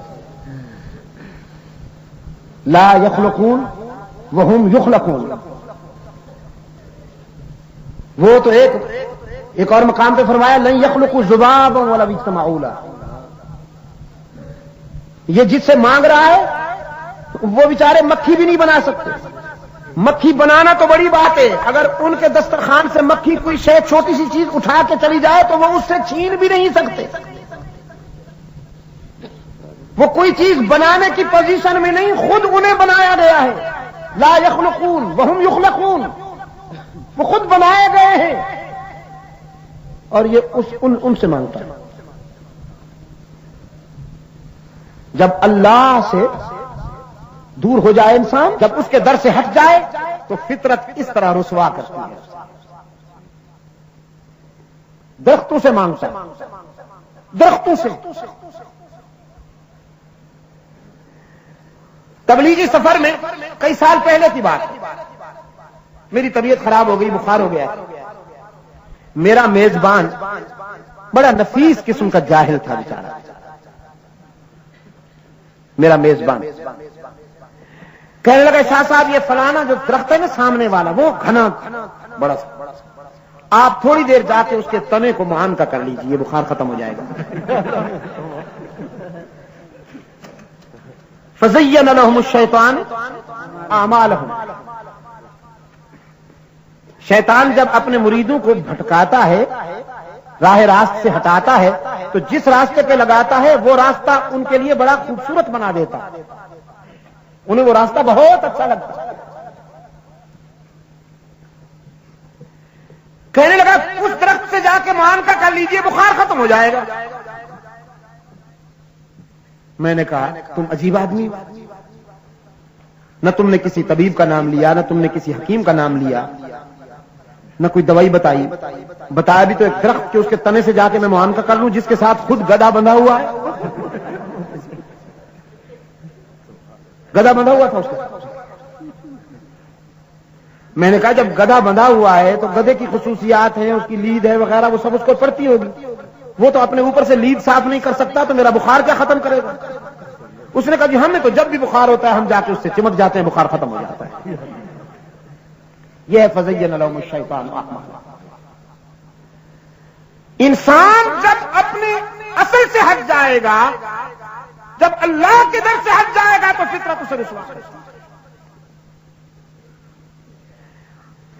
[SPEAKER 1] لا یخلقون وہم یخلقون۔ وہ تو ایک اور مقام پہ فرمایا لن یخلقوا ذبابا ولو اجتمعوا لہ، یہ جس سے مانگ رہا ہے وہ بیچارے مکھی بھی نہیں بنا سکتے۔ مکھی بنانا تو بڑی بات ہے، اگر ان کے دسترخوان سے مکھی کوئی شے چھوٹی سی چیز اٹھا کے چلی جائے تو وہ اس سے چھین بھی نہیں سکتے۔ وہ کوئی چیز بنانے کی پوزیشن میں نہیں، خود انہیں بنایا گیا ہے۔ لا یخلقون وہم یخلقون، وہ خود بنائے گئے ہیں، اور یہ ان سے مانگتا ہے۔ جب اللہ سے دور ہو جائے انسان، جب اس کے در سے ہٹ جائے تو فطرت اس طرح رسوا کرتی ہے۔ درختوں سے مانگتا ہے، درختوں سے۔ تبلیغی سفر میں کئی سال پہلے کی بات ہے، میری طبیعت خراب ہو گئی، بخار ہو گیا۔ میرا میزبان بڑا نفیس قسم کا جاہل تھا بیچارہ، میرا میزبان کہنے لگا شاہ صاحب یہ فلانا جو درخت ہے نا سامنے والا، وہ گھنا بڑا سا، آپ تھوڑی دیر جا کے اس کے تنے کو مہان کا کر لیجیے، یہ بخار ختم ہو جائے گا۔ فزین لهم الشیطان اعمالهم، شیطان جب اپنے مریدوں کو بھٹکاتا ہے، راہ راست سے ہٹاتا ہے، تو تو جس راستے پہ لگاتا ہے وہ راستہ ان کے لیے بڑا خوبصورت بنا دیتا ہے، انہیں وہ راستہ بہت اچھا لگتا ہے۔ کہنے لگا اس درخت سے جا کے معانقہ کر لیجئے، بخار ختم ہو جائے گا۔ میں نے کہا تم عجیب آدمی، نہ تم نے کسی طبیب کا نام لیا، نہ تم نے کسی حکیم کا نام لیا، نہ کوئی دوائی بتائی، بتایا بھی تو ایک درخت کے اس کے تنے سے جا کے میں معانقہ کر لوں جس کے ساتھ خود گدھا بندھا ہوا ہے۔ گدھا بندھا ہوا تھا اس کا۔ میں نے کہا جب گدھا بندھا ہوا ہے تو گدھے کی خصوصیات ہیں، اس کی لید ہے وغیرہ، وہ سب اس کو پڑتی ہوگی، وہ تو اپنے اوپر سے لید صاف نہیں کر سکتا تو میرا بخار کیا ختم کرے گا؟ اس نے کہا جی ہمیں تو جب بھی بخار ہوتا ہے ہم جا کے اس سے چمٹ جاتے ہیں، بخار ختم ہو جاتا ہے۔ یہ ہے فزین لهم الشیطان اعمالهم۔ انسان جب اپنے اصل سے ہٹ جائے گا، جب اللہ کے در سے ہٹ جائے گا تو فطرت اسے رسوا کرے گی۔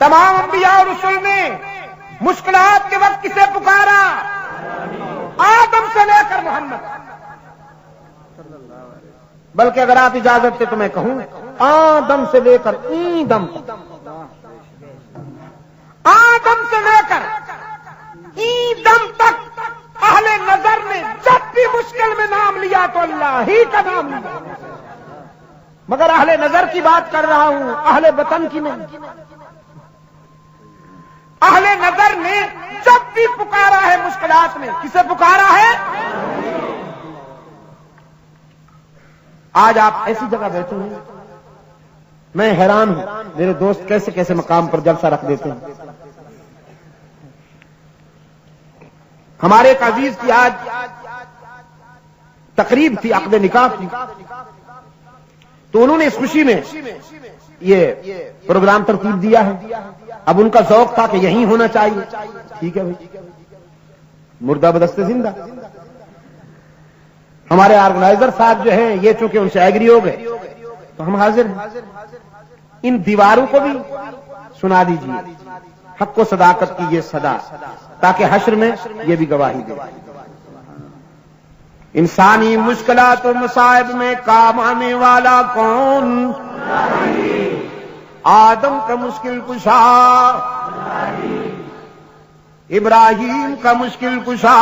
[SPEAKER 1] تمام انبیاء اور رسل نے مشکلات کے وقت کسے پکارا؟ آدم سے لے کر محمد۔ بلکہ اگر آپ اجازت دے تو میں کہوں آدم سے لے کر ایدم تک، آدم سے لے کر ایدم تک اہل نظر نے جب بھی مشکل میں نام لیا تو اللہ ہی کا نام لیا، مگر اہل نظر کی بات کر رہا ہوں، اہل وطن کی نہیں۔ اہل نظر نے جب بھی پکارا ہے مشکلات میں، کسے پکارا ہے؟ آج آپ ایسی جگہ بیٹھے ہیں، میں حیران ہوں میرے دوست کیسے کیسے مقام پر جلسہ رکھ دیتے ہیں۔ ہمارے ایک عزیز کی آج تقریب تھی، عقد نکاح تھی، تو انہوں نے اس خوشی میں یہ پروگرام ترتیب دیا ہے۔ اب ان کا ذوق تھا کہ یہی ہونا چاہیے، ٹھیک ہے بھائی، مردہ بدست زندہ۔ ہمارے آرگنائزر صاحب جو ہیں یہ چونکہ ان سے ایگری ہو گئے تو ہم حاضر ہیں۔ ان دیواروں کو بھی سنا دیجیے حق و صداقت کی یہ صدا، تاکہ حشر میں یہ بھی گواہی دے۔ انسانی مشکلات و مصائب میں کام آنے والا کون؟ آدم کا مشکل کشا، ابراہیم کا مشکل کشا،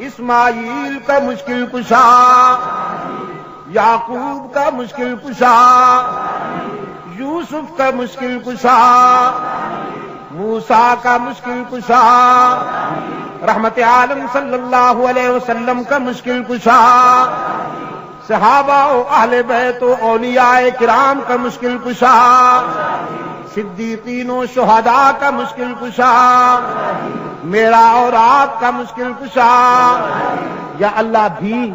[SPEAKER 1] اسماعیل کا مشکل کشا، یعقوب کا مشکل کشا، یوسف کا مشکل کشا، موسیٰ کا مشکل کشا، رحمت عالم صلی اللہ علیہ وسلم کا مشکل کشا، صحابہ و اہل بیت و اولیاء کرام کا مشکل کشا، صدیقین و شہداء کا مشکل کشا، میرا اور آپ کا مشکل کشا، یا اللہ بھی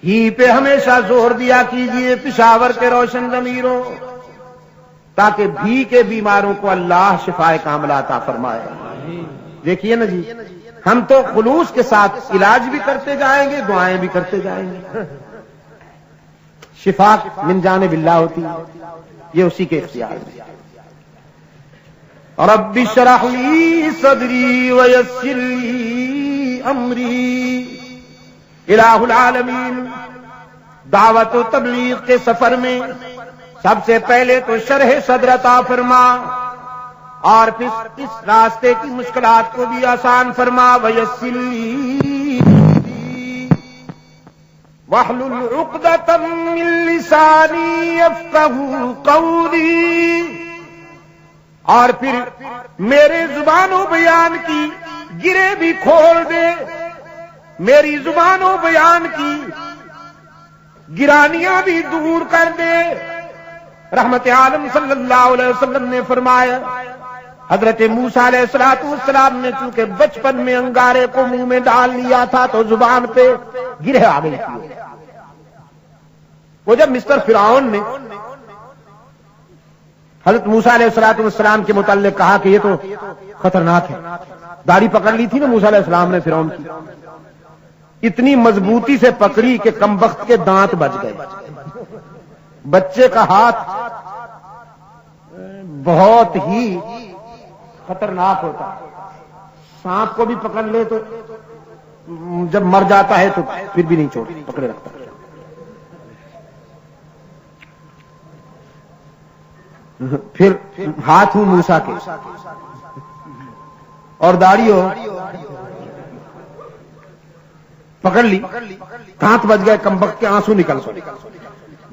[SPEAKER 1] ہی پہ ہمیشہ زور دیا کیجئے پشاور کے روشن ضمیروں، تاکہ بھی کے بیماروں کو اللہ شفائے کاملہ عطا فرمائے۔ دیکھیے نا جی، ہم تو خلوص کے ساتھ علاج بھی کرتے جائیں گے، دعائیں بھی کرتے جائیں گے، شفا من جانب اللہ ہوتی ہے، یہ اسی کے اختیار میں۔ رب اشرح لی صدری ویسر لی امری۔ الہ العالمین دعوت و تبلیغ کے سفر میں سب سے پہلے تو شرح صدر عطا فرما، اور پھر اس راستے کی مشکلات کو بھی آسان فرما۔ ویسر لی واحلل عقدۃ من لسانی یفقہوا قولی، اور پھر میرے زبان و بیان کی گرے بھی کھول دے، میری زبان و بیان کی گرانیاں بھی دور کر دے۔ رحمت عالم صلی اللہ علیہ وسلم نے فرمایا، حضرت موسیٰ علیہ السلام نے چونکہ بچپن میں انگارے کو منہ میں ڈال لیا تھا تو زبان پہ گرہ آ گئی تھی۔ وہ جب مسٹر فرعون نے حضرت موسیٰ علیہ السلام کے متعلق کہا کہ یہ تو خطرناک ہے، داڑھی پکڑ لی تھی نا موسیٰ علیہ السلام نے فرعون کی، اتنی مضبوطی سے پکڑی کہ کمبخت کے دانت بچ گئے۔ بچے کا ہاتھ بہت ہی خطرناک ہوتا ہے۔ سانپ کو بھی پکڑ لے تو جب مر جاتا ہے تو پھر بھی نہیں چھوڑ پکڑے رکھتا. پھر ہاتھ ہوں موسیٰ کے اور داڑھی ہو پکڑ لی, دانت بج گئے, کمبخت کے آنسو نکل پڑے,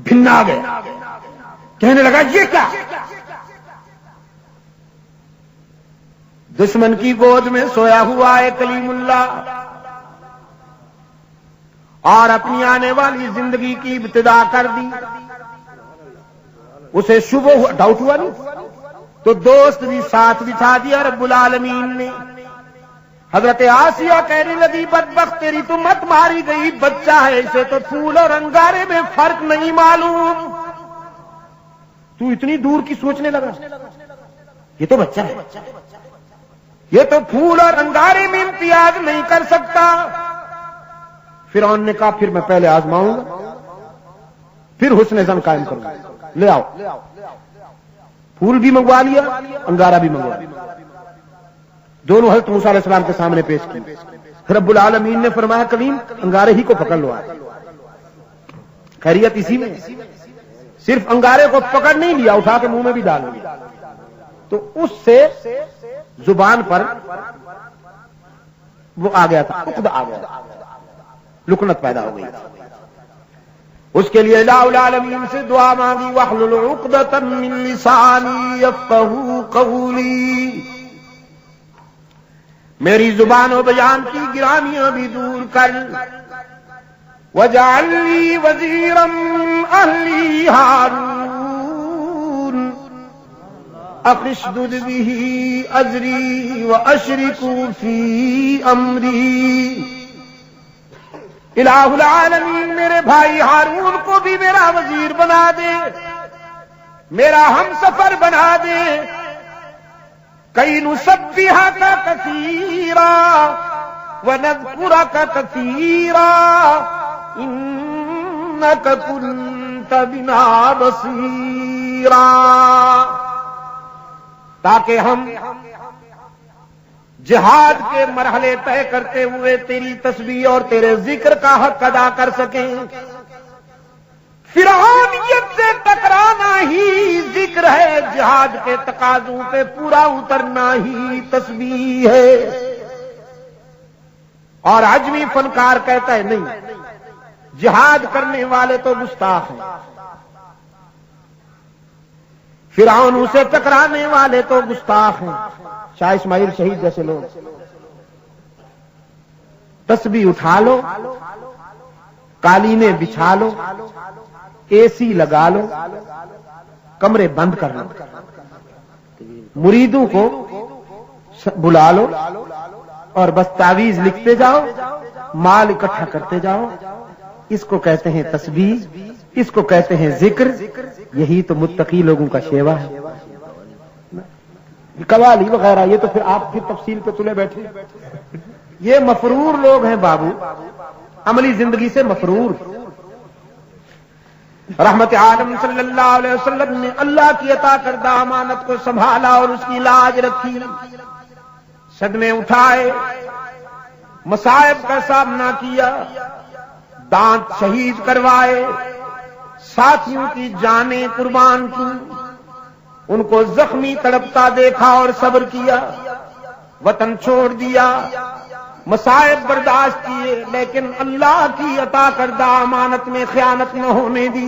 [SPEAKER 1] بھنا گئے, کہنے لگا یہ کیا؟ دشمن کی گود میں سویا ہوا ہے کلیم اللہ, اور اپنی آنے والی زندگی کی ابتدا کر دی. اسے شبہ ہوا, ڈاؤٹ ہوا نہیں, تو دوست بھی ساتھ بٹھا دیا رب العالمین نے. حضرت آسیہ کہنے لگی بدبخت تیری تو مت ماری گئی, بچہ ہے اسے تو پھول اور انگارے میں فرق نہیں معلوم, تو اتنی دور کی سوچنے لگا, یہ تو بچہ ہے, یہ تو پھول اور انگارے میں امتیاز نہیں کر سکتا. فرعون نے کہا پھر میں پہلے آزماؤں گا, پھر حسن ظن قائم کروں گا. لے آؤ, پھول بھی منگوا لیا, انگارہ بھی منگوا لیا, دونوں حضرت موسیٰ علیہ السلام کے سامنے پیش کی. رب العالمین نے فرمایا کلیم انگارے ہی کو پکڑ لو. خیریت اسی میں, صرف انگارے کو پکڑ نہیں لیا, اٹھا کے منہ میں بھی ڈال لیا, تو اس سے زبان پر وہ آ گیا تھا, خود آ گیا, لکنت پیدا ہو گئی. اس کے لیے الہ العالمین سے دعا مانگی, واحلل عقدۃ من لسانی یفقہوا قولی, میری زبان و بیان کی گرانیاں بھی دور کر. وجعل لی وزیرا من اہلی ہارون اخی اشدد به ازری واشرکوا فی امری. الہ العالمین میرے بھائی ہارون کو بھی میرا وزیر بنا دے, میرا ہم سفر بنا دے. کئی نسبحک کثیرا ونذکرک کثیرا انک کنت بنا بصیرا, تاکہ ہم جہاد کے مرحلے طے کرتے ہوئے تیری تسبیح اور تیرے ذکر کا حق ادا کر سکیں. فرعونیت سے ٹکرانا ہی ذکر ہے, جہاد کے تقاضوں پہ پورا اترنا ہی تسبیح ہے. اور عجمی فنکار کہتا ہے نہیں, جہاد کرنے والے تو گستاخ ہیں, فرعون سے ٹکرانے والے تو گستاخ ہیں. شاہ اسماعیل شہید جیسے لوگ تسبیح اٹھا لو, قالینیں بچھا لو, اے سی لگا لو, کمرے بند کر لو, مریدوں کو بلا لو اور بس تعویذ لکھتے جاؤ, مال اکٹھا کرتے جاؤ. اس کو کہتے ہیں تسبیح, اس کو کہتے ہیں ذکر. یہی تو متقی لوگوں کا شیوا ہے. قوالی وغیرہ یہ تو پھر آپ کی تفصیل پہ تلے بیٹھے, یہ مفرور لوگ ہیں بابو, عملی زندگی سے مفرور. رحمت عالم صلی اللہ علیہ وسلم نے اللہ کی عطا کردہ امانت کو سنبھالا اور اس کی لاج رکھی, صدمے اٹھائے, مصائب کا سامنا کیا, دانت شہید کروائے, ساتھیوں کی جانیں قربان کی, ان کو زخمی تڑپتا دیکھا اور صبر کیا, وطن چھوڑ دیا, مصائب برداشت کیے, لیکن اللہ کی عطا کردہ امانت میں خیانت نہ ہونے دی.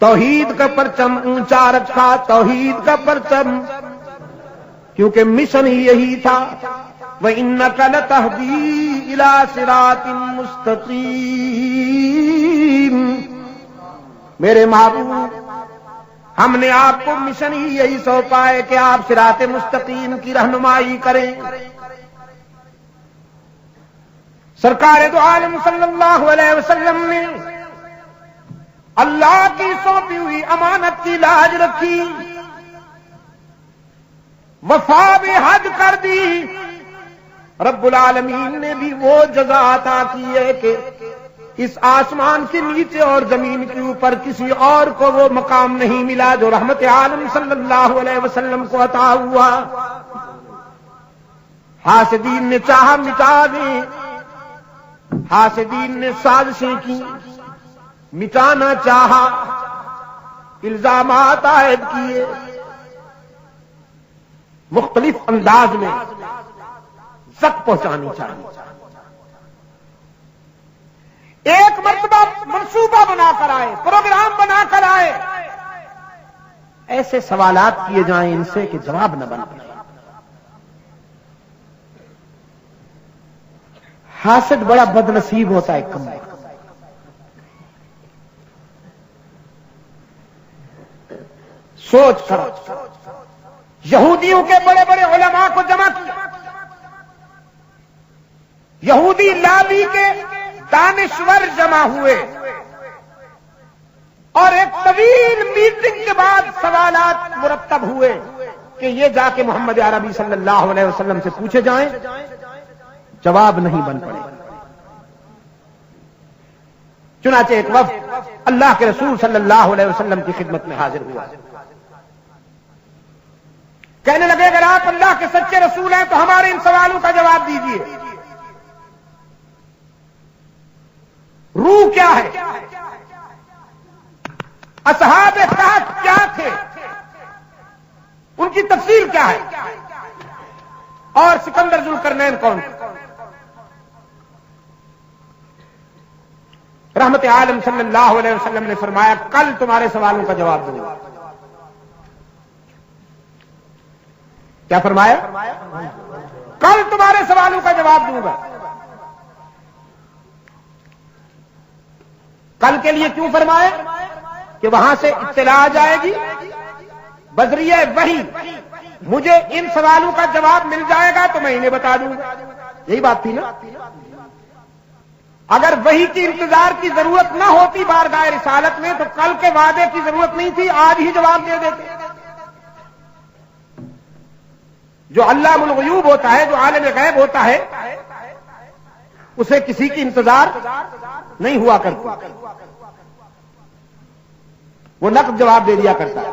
[SPEAKER 1] توحید کا پرچم اونچا رکھا, توحید کا پرچم, کیونکہ مشن ہی یہی تھا. وَإِنَّكَ لَتَهْدِي إِلَىٰ صِرَاطٍ مُسْتَقِيمٍ. میرے محبوب, ہم نے آپ کو مشن ہی یہی سونپا ہے کہ آپ صراط مستقیم کی رہنمائی کریں. سرکار دو عالم صلی اللہ علیہ وسلم نے اللہ کی سونپی ہوئی امانت کی لاج رکھی, وفا بھی حد کر دی. رب العالمین نے بھی وہ جزا عطا کی ہے کہ اس آسمان کے نیچے اور زمین کے اوپر کسی اور کو وہ مقام نہیں ملا جو رحمت عالم صلی اللہ علیہ وسلم کو عطا ہوا. حاسدین نے چاہا مٹا دیں، حاسدین نے سازشیں کی، مٹانا چاہا، الزامات عائد کیے، مختلف انداز میں زد پہنچانی چاہیے۔ ایک مرتبہ منصوبہ بنا کر آئے، پروگرام بنا کر آئے، ایسے سوالات کیے جائیں ان سے کہ جواب نہ بن پائے۔ حاسد بڑا بد نصیب ہوتا ہے کم۔ سوچ کر یہودیوں کے بڑے بڑے علماء کو جمع کیا، یہودی لابی کے دانشور جمع ہوئے اور ایک طویل میٹنگ کے بعد سوالات مرتب ہوئے کہ یہ جا کے محمد عربی صلی اللہ علیہ وسلم سے پوچھے جائیں، جواب نہیں بن پڑے۔ چنانچہ ایک وفد اللہ کے رسول صلی اللہ علیہ وسلم کی خدمت میں حاضر ہوا، کہنے لگے اگر آپ اللہ کے سچے رسول ہیں تو ہمارے ان سوالوں کا جواب دیجیے۔ روح کیا ہے؟ اصحاب کہف کیا تھے؟ ان کی تفصیل کیا ہے؟ اور سکندر ذوالقرنین کون تھے؟ رحمت عالم صلی اللہ علیہ وسلم نے فرمایا کل تمہارے سوالوں کا جواب دوں گا۔ کیا فرمایا؟ کل تمہارے سوالوں کا جواب دوں گا۔ کل کے لیے کیوں فرمایا؟ کہ وہاں سے اطلاع آ جائے گی بذریعہ وحی، مجھے ان سوالوں کا جواب مل جائے گا تو میں انہیں بتا دوں گا۔ یہی بات تھی نا؟ اگر وحی کی انتظار کی ضرورت نہ ہوتی بارگاہ رسالت میں تو کل کے وعدے کی ضرورت نہیں تھی، آج ہی جواب دے دیتے۔ جو علام الغیوب ہوتا ہے، جو عالم غیب ہوتا ہے، اسے کسی کی انتظار نہیں ہوا کرتی، وہ نقد جواب دے دیا کرتا ہے۔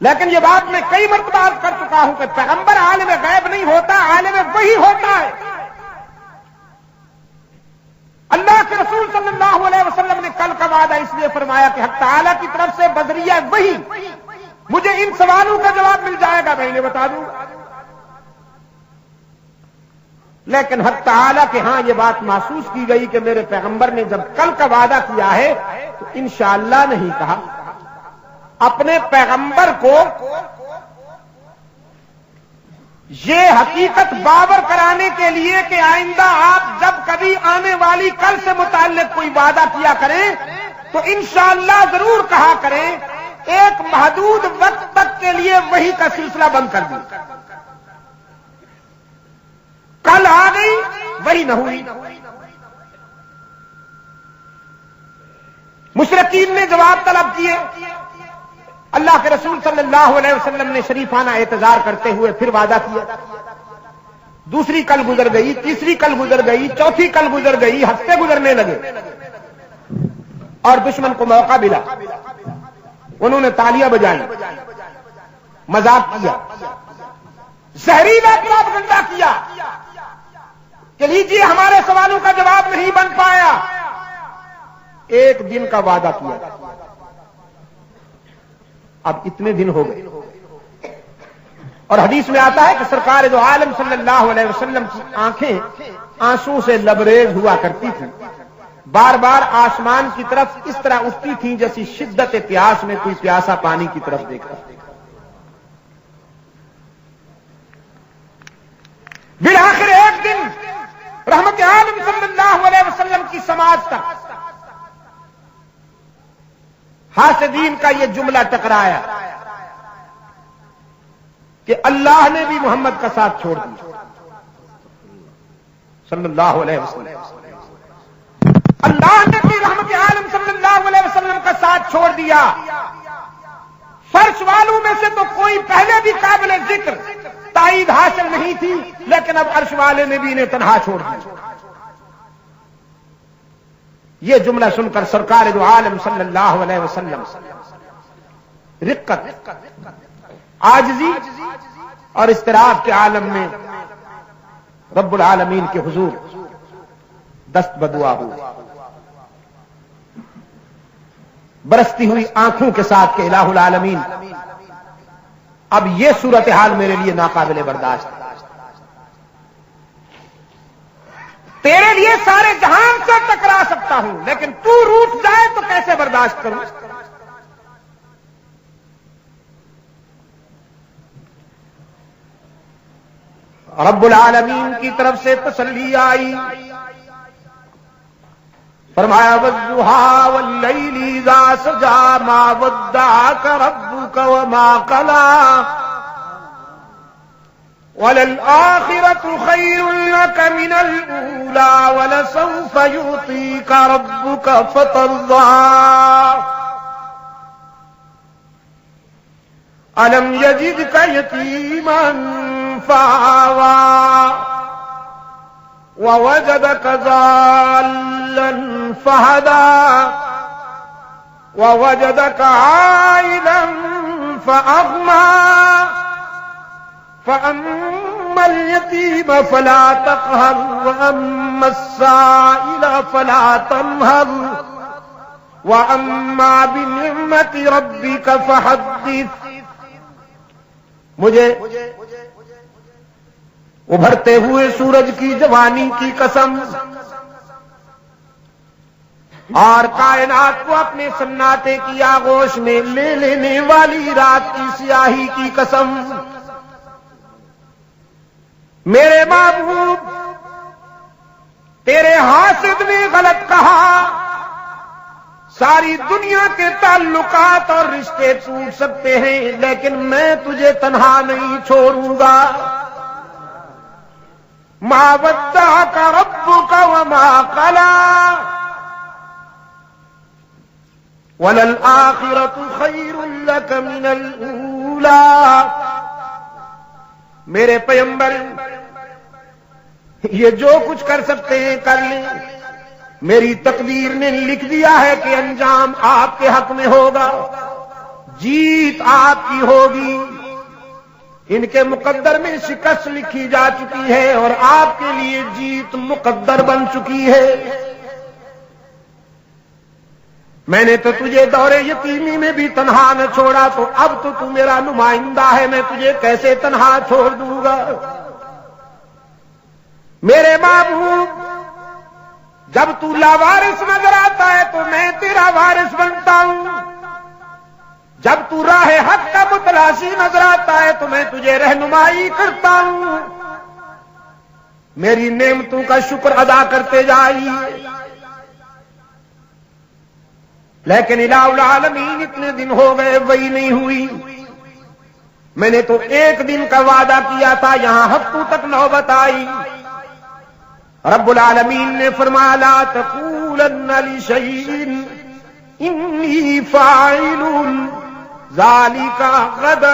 [SPEAKER 1] لیکن یہ بات میں کئی مرتبہ عرض کر چکا ہوں کہ پیغمبر عالم غیب نہیں ہوتا، عالم وحی ہوتا ہے۔ اللہ کے رسول صلی اللہ علیہ وسلم نے کل کا وعدہ اس لیے فرمایا کہ حق تعالیٰ کی طرف سے بذریعہ وحی مجھے ان سوالوں کا جواب مل جائے گا، میں انہیں بتا دوں گا۔ لیکن حق تعالیٰ کے ہاں یہ بات محسوس کی گئی کہ میرے پیغمبر نے جب کل کا وعدہ کیا ہے تو انشاءاللہ نہیں کہا۔ اپنے پیغمبر کو یہ حقیقت باور کرانے کے لیے کہ آئندہ آپ جب کبھی آنے والی کل سے متعلق کوئی وعدہ کیا کریں تو انشاءاللہ ضرور کہا کریں، ایک محدود وقت تک کے لیے وحی کا سلسلہ بند کر دیں۔ کل آ گئی وحی نہ ہوئی۔ مشرکین نے جواب طلب کیے، اللہ کے رسول صلی اللہ علیہ وسلم نے شریفانہ اعتذار کرتے ہوئے پھر وعدہ کیا۔ دوسری کل گزر گئی، تیسری کل گزر گئی، چوتھی کل گزر گئی، ہفتے گزرنے لگے اور دشمن کو موقع ملا، انہوں نے تالیاں بجائی، مذاق کیا، زہریلا پروپیگنڈا کیا کہ لیجیے ہمارے سوالوں کا جواب نہیں بن پایا۔ ایک دن کا وعدہ کیا، اب اتنے دن ہو گئے، اور حدیث میں آتا ہے کہ سرکار دو عالم صلی اللہ علیہ وسلم کی آنکھیں آنسو سے لبریز ہوا کرتی تھیں، بار بار آسمان کی طرف اس طرح اٹھتی تھیں جیسی شدت پیاس میں کوئی پیاسا پانی کی طرف دیکھتا۔ بالآخر ایک دن رحمت عالم صلی اللہ علیہ وسلم کی سماعت تک حاسدین کا یہ جملہ ٹکرایا کہ اللہ نے بھی محمد کا ساتھ چھوڑ دیا صلی اللہ علیہ وسلم، اللہ نے بھی رحمت عالم صلی اللہ علیہ وسلم کا ساتھ چھوڑ دیا۔ فرش والوں میں سے تو کوئی پہلے بھی قابل ذکر تائید حاصل نہیں تھی، لیکن اب عرش والے نے بھی انہیں تنہا چھوڑ دیا۔ یہ جملہ سن کر سرکار دو عالم صلی اللہ علیہ وسلم رقت، عاجزی اور اضطراب کے عالم میں رب العالمین کے حضور دست بدعا ہوا، برستی ہوئی آنکھوں کے ساتھ کہ الہ العالمین اب یہ صورتحال میرے لیے ناقابل برداشت ہے، تیرے لیے سارے جہان سے ٹکرا سکتا ہوں لیکن تو روٹ جائے تو کیسے برداشت کروں؟ رب العالمین کی طرف سے تسلی آئی، فرمایا والضحیٰ واللیل اذا سجا ما ودعک ربک وما قلی وَلَلْآخِرَةُ خَيْرٌ لَكَ مِنَ الْأُولَىٰ وَلَسَوْفَ يُعْطِيكَ رَبُّكَ فَتَرْضَىٰ أَلَمْ يَجِدْكَ يَتِيمًا فَآوَىٰ وَوَجَدَكَ ضَالًّا فَهَدَىٰ وَوَجَدَكَ عَائِلًا فَأَغْنَىٰ فَأَمَّا الْيَتِيمَ فَلَا تَقْهَرْ وَأَمَّا السَّائِلَ فَلَا تَنْهَرْ وَأَمَّا بِنِعْمَةِ رَبِّكَ فَحَدِّثْ۔ مجھے ابھرتے ہوئے سورج کی جوانی کی قسم اور کائنات کو اپنے سناٹے کی آغوش میں لے لینے والی رات کی سیاہی کی قسم، میرے محبوب تیرے حاسد نے غلط کہا، ساری دنیا کے تعلقات اور رشتے ٹوٹ سکتے ہیں لیکن میں تجھے تنہا نہیں چھوڑوں گا۔ ما ودعک ربک وما قلی وَلَلْآخِرَةُ خَيْرٌ لَكَ مِنَ الْأُولَىٰ۔ میرے پیغمبر یہ جو کچھ کر سکتے ہیں کر لیں، میری تقدیر نے لکھ دیا ہے کہ انجام آپ کے حق میں ہوگا، جیت آپ کی ہوگی، ان کے مقدر میں شکست لکھی جا چکی ہے اور آپ کے لیے جیت مقدر بن چکی ہے۔ میں نے تو تجھے دور یتیمی میں بھی تنہا نہ چھوڑا، تو اب تو میرا نمائندہ ہے، میں تجھے کیسے تنہا چھوڑ دوں گا؟ میرے محبوب جب تو لاوارث نظر آتا ہے تو میں تیرا وارث بنتا ہوں، جب تو راہ حق کا متلاشی نظر آتا ہے تو میں تجھے رہنمائی کرتا ہوں، میری نعمتوں کا شکر ادا کرتے جائیے۔ لیکن الہ العالمین اتنے دن ہو گئے وہی نہیں ہوئی، میں نے تو ایک دن کا وعدہ کیا تھا، یہاں ہفتوں تک نوبت آئی۔ رب العالمین نے فرمایا لا تقولن لشیء انی فاعل ذلک غدا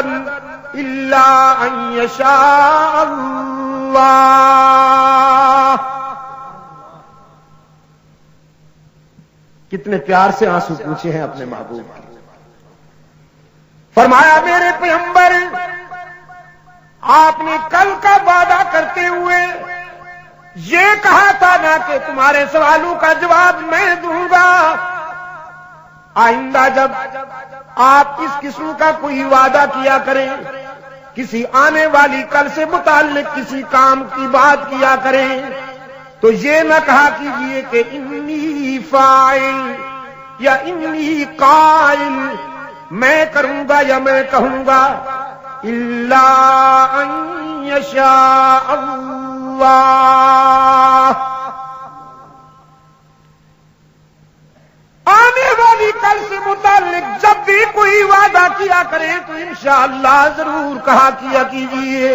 [SPEAKER 1] الا ان یشاء اللہ۔ کتنے پیار سے آنسو پوچھے ہیں اپنے محبوب کے۔ فرمایا میرے پیغمبر آپ نے کل کا وعدہ کرتے ہوئے یہ کہا تھا نا کہ تمہارے سوالوں کا جواب میں دوں گا، آئندہ جب آپ اس قسم کا کوئی وعدہ کیا کریں، کسی آنے والی کل سے متعلق کسی کام کی بات کیا کریں تو یہ نہ کہا کیجیے کہ انی فاعل یا انی قائل، میں کروں گا یا میں کہوں گا، الا ان یشاء اللہ۔ آنے والی کل سے متعلق جب بھی کوئی وعدہ کیا کرے تو انشاءاللہ ضرور کہا کیا کیجیے،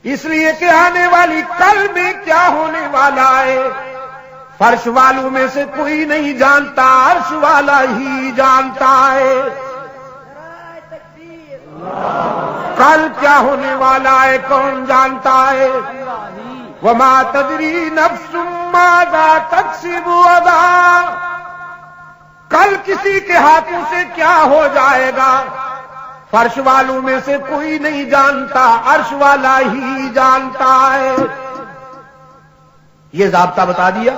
[SPEAKER 1] اس لیے کہ آنے والی کل میں کیا ہونے والا ہے فرش والوں میں سے کوئی نہیں جانتا، عرش والا ہی جانتا ہے۔ کل کیا ہونے والا ہے کون جانتا ہے؟ وما تدری نفس ماذا تکسب غدا، کل کسی کے ہاتھوں سے کیا ہو جائے گا فرش والوں میں سے کوئی نہیں جانتا، عرش والا ہی جانتا ہے۔ یہ ضابطہ بتا دیا،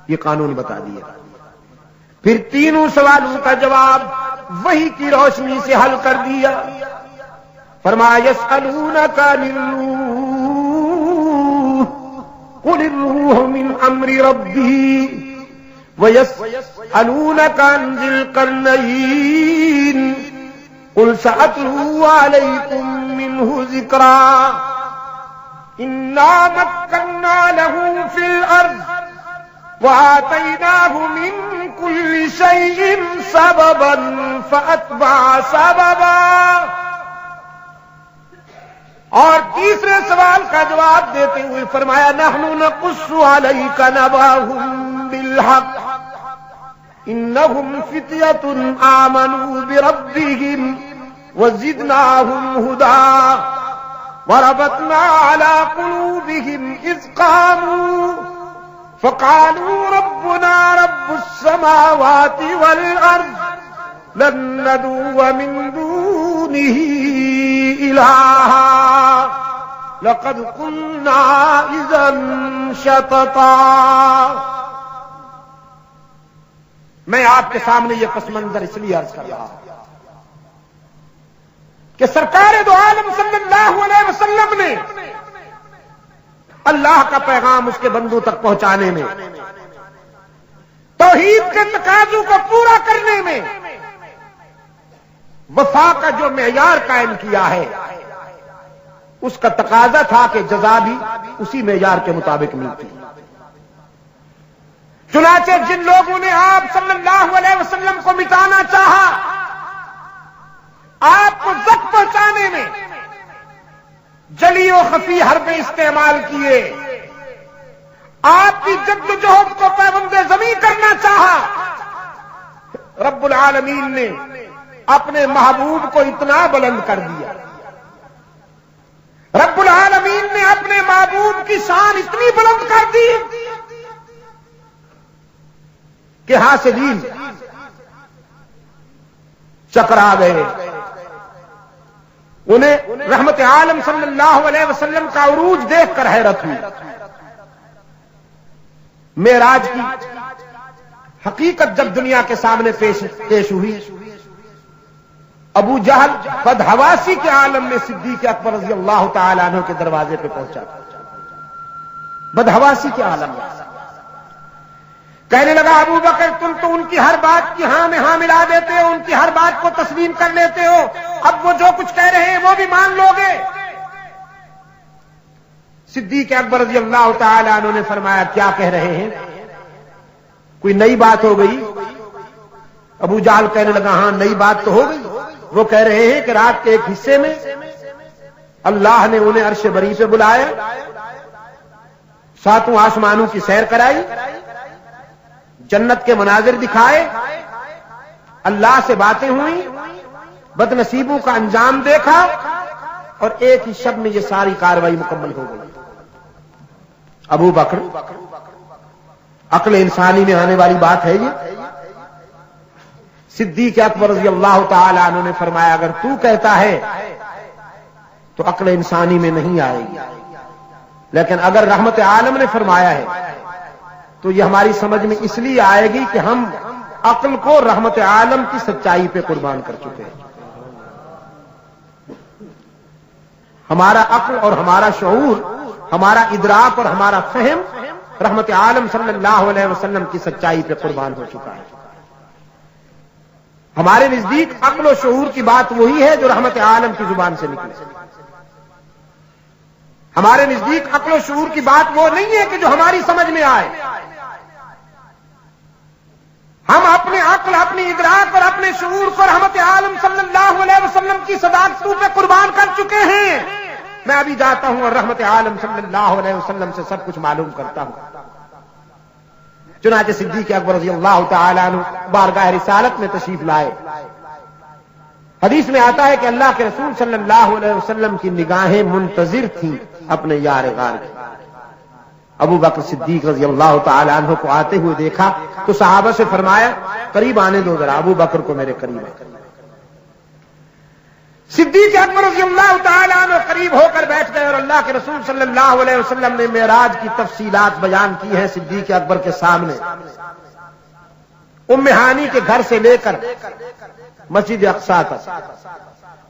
[SPEAKER 1] یہ قانون بتا دیا۔ پھر تینوں سوالوں کا جواب وحی کی روشنی سے حل کر دیا۔ فرمایا یسألونک عن الروح قل الروح من امر ربی ویسألونک عن ذی القرنین قل سأتلو علیکم منہ ذکرا انا مکننا له فی الارض وآتیناہ من کل شیء سببا فأتبع سببا۔ اور تیسرے سوال کا جواب دیتے ہوئے فرمایا نحن نقص علیک نبأہم بالحق انہم فتیۃ آمنوا بربہم وزدناہم ہدی وربطنا علی قلوبہم اذ قاموا فقالوا ربنا رب السماوات والارض لن ندعو من دونه الہا لقد قلنا اذا شططا۔ میں آپ کے سامنے یہ پس منظر اس لیے عرض کر رہا ہوں کہ سرکار دو عالم صلی اللہ علیہ وسلم نے اللہ کا پیغام اس کے بندوں تک پہنچانے میں، توحید کے تقاضوں کو پورا کرنے میں وفا کا جو معیار قائم کیا ہے، اس کا تقاضا تھا کہ جزا بھی اسی معیار کے مطابق ملتی۔ چنانچہ جن لوگوں نے آپ صلی اللہ علیہ وسلم کو مٹانا چاہا، آپ کو زخم پہنچانے میں جلی و خفی حربیں استعمال کیے، آپ کی جدوجہد کو پابند زمیں کرنا چاہا، رب العالمین نے اپنے محبوب کو اتنا بلند کر دیا، رب العالمین نے اپنے محبوب کی شان اتنی بلند کر دی کہ حاسدین چکرا گئے۔ انہیں رحمت عالم صلی اللہ علیہ وسلم کا عروج دیکھ کر حیرت ہوئی۔ معراج کی حقیقت جب دنیا کے سامنے پیش ہوئی، ابو جہل بدحواسی کے عالم میں صدیق اکبر رضی اللہ تعالی عنہ کے دروازے پہ پہنچا، بدحواسی کے عالم میں کہنے لگا ابو بکر تم تو ان کی ہر بات کی ہاں میں ہاں ملا دیتے ہو، ان کی ہر بات کو تسلیم کر لیتے ہو، اب وہ جو کچھ کہہ رہے ہیں وہ بھی مان لو گے؟ صدیق اکبر رضی اللہ تعالی عنہ نے فرمایا کیا کہہ رہے ہیں؟ کوئی نئی بات ہو گئی؟ ابو جہل کہنے لگا ہاں نئی بات تو ہو گئی۔ وہ کہہ رہے ہیں کہ رات کے ایک حصے میں اللہ نے انہیں عرش بری پہ بلایا، ساتوں آسمانوں کی سیر کرائی، جنت کے مناظر دکھائے، اللہ سے باتیں ہوئیں، بد نصیبوں کا انجام دیکھا، اور ایک ہی شب میں یہ ساری کاروائی مکمل ہو گئی۔ ابو بکر، عقل انسانی میں آنے والی بات ہے یہ؟ صدیق اکبر رضی اللہ تعالی عنہ نے فرمایا اگر تو کہتا ہے تو عقل انسانی میں نہیں آئے گی، لیکن اگر رحمت عالم نے فرمایا ہے تو یہ ہماری سمجھ میں اس لیے آئے گی کہ ہم عقل کو رحمت عالم کی سچائی پہ قربان کر چکے ہیں۔ ہمارا عقل اور ہمارا شعور، ہمارا ادراک اور ہمارا فہم رحمت عالم صلی اللہ علیہ وسلم کی سچائی پہ قربان ہو چکا ہے۔ ہمارے نزدیک عقل و شعور کی بات وہی ہے جو رحمت عالم کی زبان سے نکلی۔ ہمارے نزدیک عقل و شعور کی بات وہ نہیں ہے کہ جو ہماری سمجھ میں آئے۔ ہم اپنے عقل، اپنی ادراک اور اپنے شعور کو رحمت عالم صلی اللہ علیہ وسلم کی صداقتوں پہ قربان کر چکے ہیں۔ میں ابھی جاتا ہوں اور رحمت عالم صلی اللہ علیہ وسلم سے سب کچھ معلوم کرتا ہوں۔ چنانچہ صدیق اکبر رضی اللہ تعالی عنہ بارگاہ رسالت میں تشریف لائے۔ حدیث میں آتا ہے کہ اللہ کے رسول صلی اللہ علیہ وسلم کی نگاہیں منتظر تھیں اپنے یار غار کی۔ ابو بکر صدیق رضی اللہ تعالی عنہ کو آتے ہوئے دیکھا تو صحابہ سے فرمایا قریب آنے دو ذرا، ابو بکر کو میرے قریب ہے۔ صدیق اکبر رضی اللہ تعالیٰ عنہ قریب ہو کر بیٹھ گئے اور اللہ کے رسول صلی اللہ علیہ وسلم نے معراج کی تفصیلات بیان کی ہیں صدیق اکبر کے سامنے. ام ہانی کے گھر سے لے کر مسجد اقصی تک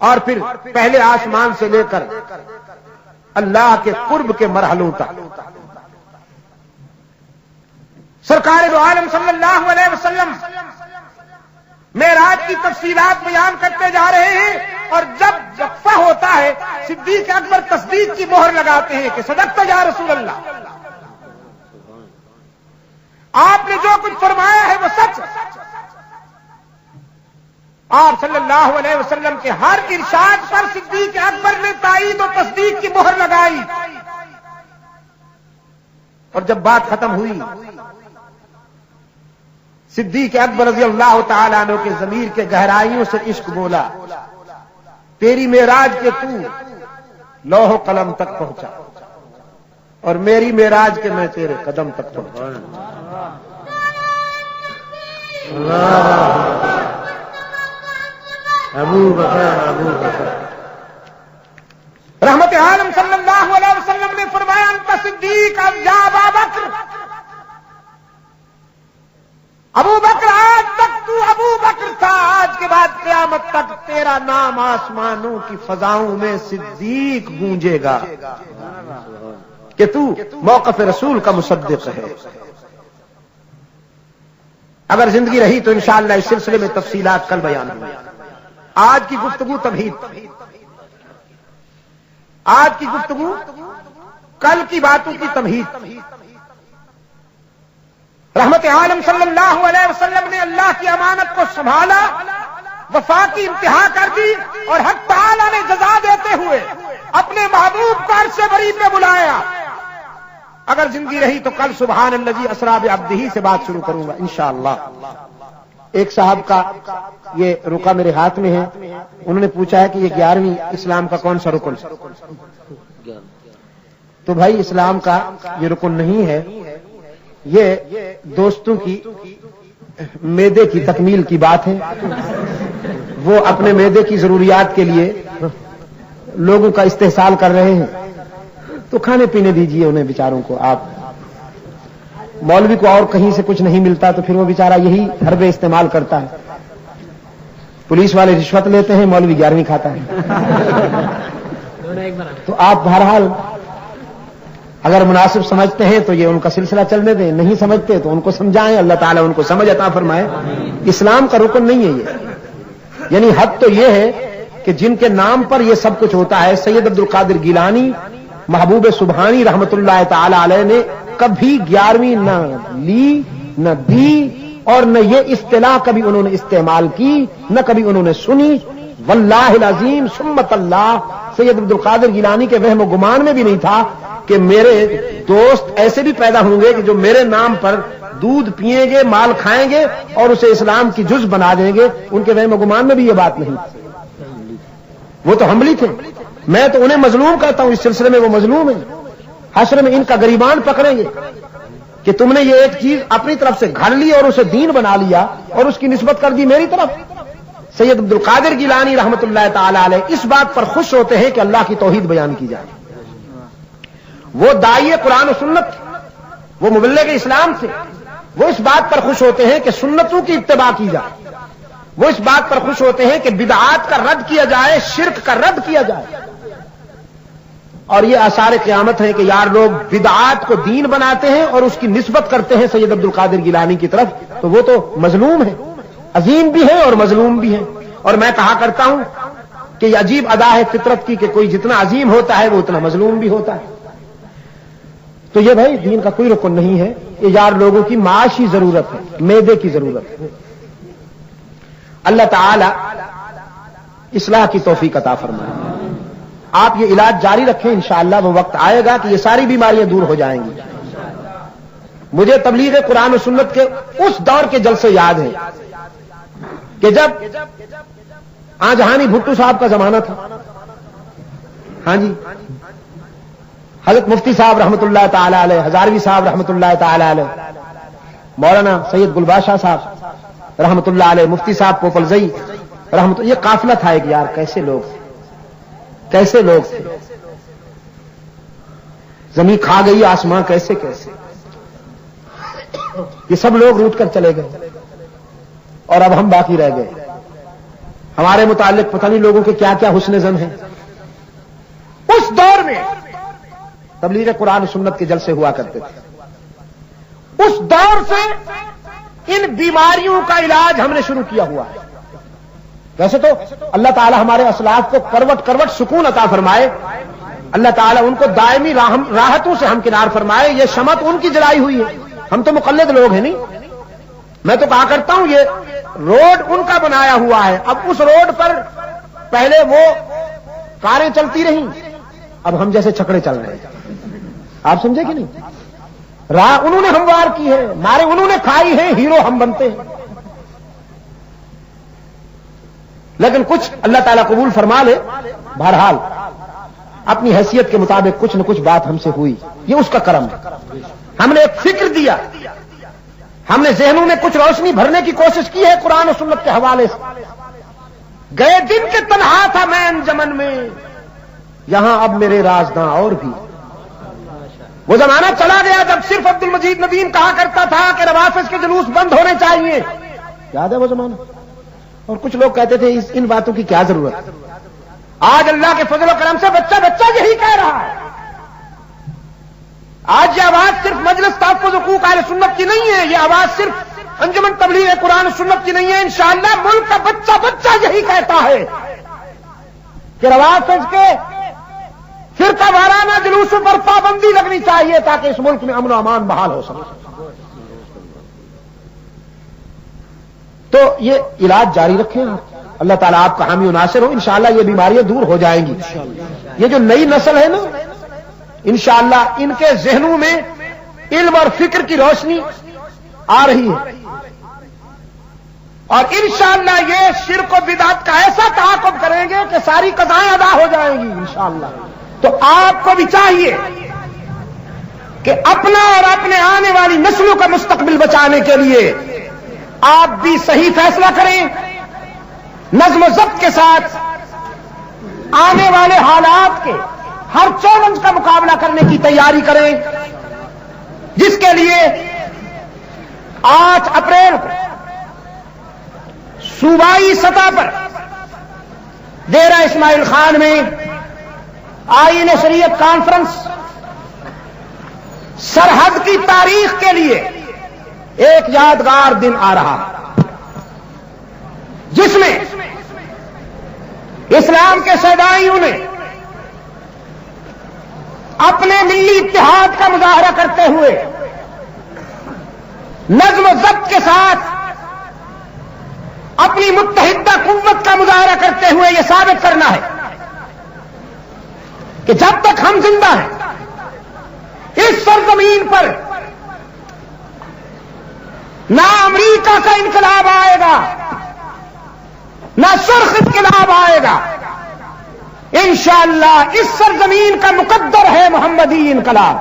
[SPEAKER 1] اور پھر پہلے آسمان سے لے کر اللہ کے قرب کے مرحلوں تک سرکار دو عالم صلی اللہ علیہ وسلم معراج کی تفصیلات بیان کرتے جا رہے ہیں. اور جب وقفہ ہوتا ہے صدیق اکبر تصدیق کی مہر لگاتے ہیں کہ صدقت یا رسول اللہ، آپ نے جو کچھ فرمایا ہے وہ سچ. آپ صلی اللہ علیہ وسلم کے ہر ارشاد پر صدیق اکبر نے تائید و تصدیق کی مہر لگائی. اور جب بات ختم ہوئی صدیق اکبر رضی اللہ تعالیٰ عنہ کے ضمیر کے گہرائیوں سے عشق بولا، تیری معراج کے تو لوح و قلم تک پہنچا اور میری معراج کے میں تیرے قدم تک پہنچا.
[SPEAKER 2] ابو بکر
[SPEAKER 1] رحمت عالم صلی اللہ علیہ وسلم نے فرمایا انت صدیق یا ابا بکر. ابو بکر آج تک تو ابو بکر تھا، آج کے بعد قیامت تک تیرا نام آسمانوں کی فضاؤں میں صدیق گونجے گا کہ تو موقف رسول کا مصدق ہے. اگر زندگی رہی تو انشاءاللہ اس سلسلے میں تفصیلات کل بیان ہوں. آج کی گفتگو تمہید، آج کی گفتگو کل کی باتوں کی تمہید. رحمت عالم صلی اللہ علیہ وسلم نے اللہ کی امانت کو سنبھالا، وفا کی انتہا کر دی اور حق تعالی نے جزا دیتے ہوئے اپنے محبوب کو عرش برید میں بلایا. اگر زندگی رہی تو کل سبحان الذی اسری بعبدہ سے بات شروع کروں گا انشاءاللہ. ایک صاحب کا یہ رکا میرے ہاتھ میں ہے، انہوں نے پوچھا ہے کہ یہ 11ویں اسلام کا کون سا رکن؟ تو بھائی اسلام کا یہ رکن نہیں ہے، یہ دوستوں کی معدے کی تکمیل کی بات ہے. وہ اپنے معدے کی ضروریات کے لیے لوگوں کا استحصال کر رہے ہیں تو کھانے پینے دیجئے انہیں بیچاروں کو. آپ مولوی کو اور کہیں سے کچھ نہیں ملتا تو پھر وہ بیچارہ یہی حربے استعمال کرتا ہے. پولیس والے رشوت لیتے ہیں، مولوی 11ویں کھاتا ہے. تو آپ بہرحال اگر مناسب سمجھتے ہیں تو یہ ان کا سلسلہ چلنے دیں، نہیں سمجھتے تو ان کو سمجھائیں، اللہ تعالیٰ ان کو سمجھ عطا فرمائے. اسلام کا رکن نہیں ہے یہ، یعنی حد تو یہ ہے کہ جن کے نام پر یہ سب کچھ ہوتا ہے. سید عبد القادر گیلانی محبوب سبحانی رحمت اللہ تعالی علیہ نے کبھی 11ویں نہ لی نہ دی اور نہ یہ اصطلاح کبھی انہوں نے استعمال کی، نہ کبھی انہوں نے سنی. واللہ العظیم سمت اللہ سید عبد القادر گیلانی کے وہم و گمان میں بھی نہیں تھا کہ میرے دوست ایسے بھی پیدا ہوں گے کہ جو میرے نام پر دودھ پیئیں گے، مال کھائیں گے اور اسے اسلام کی جز بنا دیں گے. ان کے وہم و گمان میں بھی یہ بات نہیں. وہ تو حملی تھے. میں تو انہیں مظلوم کہتا ہوں، اس سلسلے میں وہ مظلوم ہیں. حشر میں ان کا گریبان پکڑیں گے کہ تم نے یہ ایک چیز اپنی طرف سے گھڑ لی اور اسے دین بنا لیا اور اس کی نسبت کر دی میری طرف. سید عبد القادر گیلانی رحمت اللہ تعالی علیہ اس بات پر خوش ہوتے ہیں کہ اللہ کی توحید بیان کی جائے. وہ داعی قرآن و سنت، وہ مبلغ اسلام تھے. وہ اس بات پر خوش ہوتے ہیں کہ سنتوں کی اتباع کی جائے. وہ اس بات پر خوش ہوتے ہیں کہ بدعات کا رد کیا جائے، شرک کا رد کیا جائے. اور یہ آثار قیامت ہے کہ یار لوگ بدعات کو دین بناتے ہیں اور اس کی نسبت کرتے ہیں سید عبد القادر گیلانی کی طرف، تو وہ تو مظلوم ہے، عظیم بھی ہے اور مظلوم بھی ہے. اور میں کہا کرتا ہوں کہ یہ عجیب ادا ہے فطرت کی کہ کوئی جتنا عظیم ہوتا ہے وہ اتنا مظلوم بھی ہوتا ہے. تو یہ بھائی دین کا کوئی رکن نہیں ہے، یہ یار لوگوں کی معاشی ضرورت ہے، معدے کی ضرورت ہے. اللہ تعالی اصلاح کی توفیق عطا فرمائے. آپ یہ علاج جاری رکھیں، انشاءاللہ وہ وقت آئے گا کہ یہ ساری بیماریاں دور ہو جائیں گی. مجھے تبلیغ قرآن و سنت کے اس دور کے جلسے یاد ہیں کہ جب جہانی بھٹو صاحب کا زمانہ تھا. ہاں جی، حضرت مفتی صاحب رحمت اللہ تعالی علیہ، ہزاروی صاحب رحمت اللہ تعالی علیہ، مولانا سید گلباشاہ صاحب رحمت اللہ علیہ، مفتی صاحب پوپلزئی رحمت. یہ قافلہ تھا ایک، یار کیسے لوگ. کیسے لوگ تھے، زمین کھا گئی آسمان کیسے کیسے، یہ سب لوگ روٹ کر چلے گئے اور اب ہم باقی رہ گئے. ہمارے متعلق پتہ نہیں لوگوں کے کیا کیا حسن ظن ہیں. اس دور میں تبلیغ قرآن و سنت کے جلسے ہوا کرتے تھے. اس دور سے ان بیماریوں کا علاج ہم نے شروع کیا ہوا ہے. ویسے تو اللہ تعالی ہمارے اسلاف کو کروٹ کروٹ سکون عطا فرمائے، اللہ تعالی ان کو دائمی راحتوں سے ہمکنار فرمائے. یہ شمع ان کی جلائی ہوئی ہے، ہم تو مقلد لوگ ہیں نہیں. میں تو کہا کرتا ہوں یہ روڈ ان کا بنایا ہوا ہے. اب اس روڈ پر پہلے وہ کاریں چلتی رہیں، اب ہم جیسے چھکڑے چل رہے ہیں. آپ سمجھے کہ نہیں؟ راہ انہوں نے ہموار کی ہے، مارے انہوں نے کھائی ہے، ہیرو ہم بنتے ہیں. لیکن کچھ اللہ تعالیٰ قبول فرما لے. بہرحال اپنی حیثیت کے مطابق کچھ نہ کچھ بات ہم سے ہوئی، یہ اس کا کرم ہے. ہم نے ایک فکر دیا، ہم نے ذہنوں میں کچھ روشنی بھرنے کی کوشش کی ہے قرآن و سنت کے حوالے سے. گئے دن کے تنہا تھا میں انجمن میں، یہاں اب میرے رازداں اور بھی. وہ زمانہ چلا گیا جب صرف عبد المجید نبین کہا کرتا تھا کہ روافض کے جلوس بند ہونے چاہیے. یاد ہے وہ زمانہ؟ اور کچھ لوگ کہتے تھے ان باتوں کی کیا ضرورت. آج اللہ کے فضل و کرم سے بچہ بچہ یہی کہہ رہا ہے. آج یہ آواز صرف مجلس تحفظ حقوق اہل سنت کی نہیں ہے، یہ آواز صرف انجمن تبلیغ قرآن و سنت کی نہیں ہے. انشاءاللہ ملک کا بچہ بچہ یہی کہتا ہے کہ روافض کے فرقہ وارانہ جلوسوں پر پابندی لگنی چاہیے تاکہ اس ملک میں امن و امان بحال ہو سکے. تو یہ علاج جاری رکھیں آپ. اللہ تعالیٰ آپ کا حامی و ناصر ہو. انشاءاللہ یہ بیماریاں دور ہو جائیں گی. یہ جو نئی نسل ہے نا، انشاءاللہ ان کے ذہنوں میں علم اور فکر کی روشنی آ رہی ہے، اور انشاءاللہ یہ شرک و بدعت کا ایسا تعاقب کریں گے کہ ساری قضائیں ادا ہو جائیں گی انشاءاللہ. تو آپ کو بھی چاہیے کہ اپنا اور اپنے آنے والی نسلوں کا مستقبل بچانے کے لیے آپ بھی صحیح فیصلہ کریں، نظم و ضبط کے ساتھ آنے والے حالات کے ہر چیلنج کا مقابلہ کرنے کی تیاری کریں، جس کے لیے 8 اپریل کو صوبائی سطح پر ڈیرہ اسماعیل خان میں آئین شریعت کانفرنس سرحد کی تاریخ کے لیے ایک یادگار دن آ رہا ہے، جس میں اسلام کے شہدائیوں نے اپنے ملی اتحاد کا مظاہرہ کرتے ہوئے نظم و ضبط کے ساتھ اپنی متحدہ قوت کا مظاہرہ کرتے ہوئے یہ ثابت کرنا ہے کہ جب تک ہم زندہ ہیں اس سرزمین پر نہ امریکہ کا انقلاب آئے گا، نہ سرخ انقلاب آئے گا. انشاءاللہ اس سرزمین کا مقدر ہے محمدی انقلاب.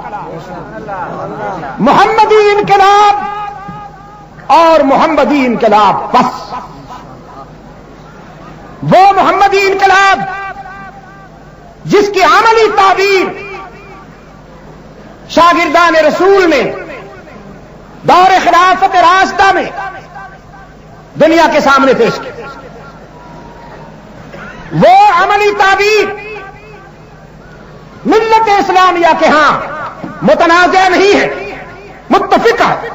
[SPEAKER 1] محمدی انقلاب اور محمدی انقلاب بس. وہ محمدی انقلاب جس کی عملی تعبیر شاگردان رسول نے دور خلافت راشدہ میں دنیا کے سامنے پیش کی. وہ عملی تعبیر ملت اسلامیہ کے ہاں متنازع نہیں ہے، متفق ہے.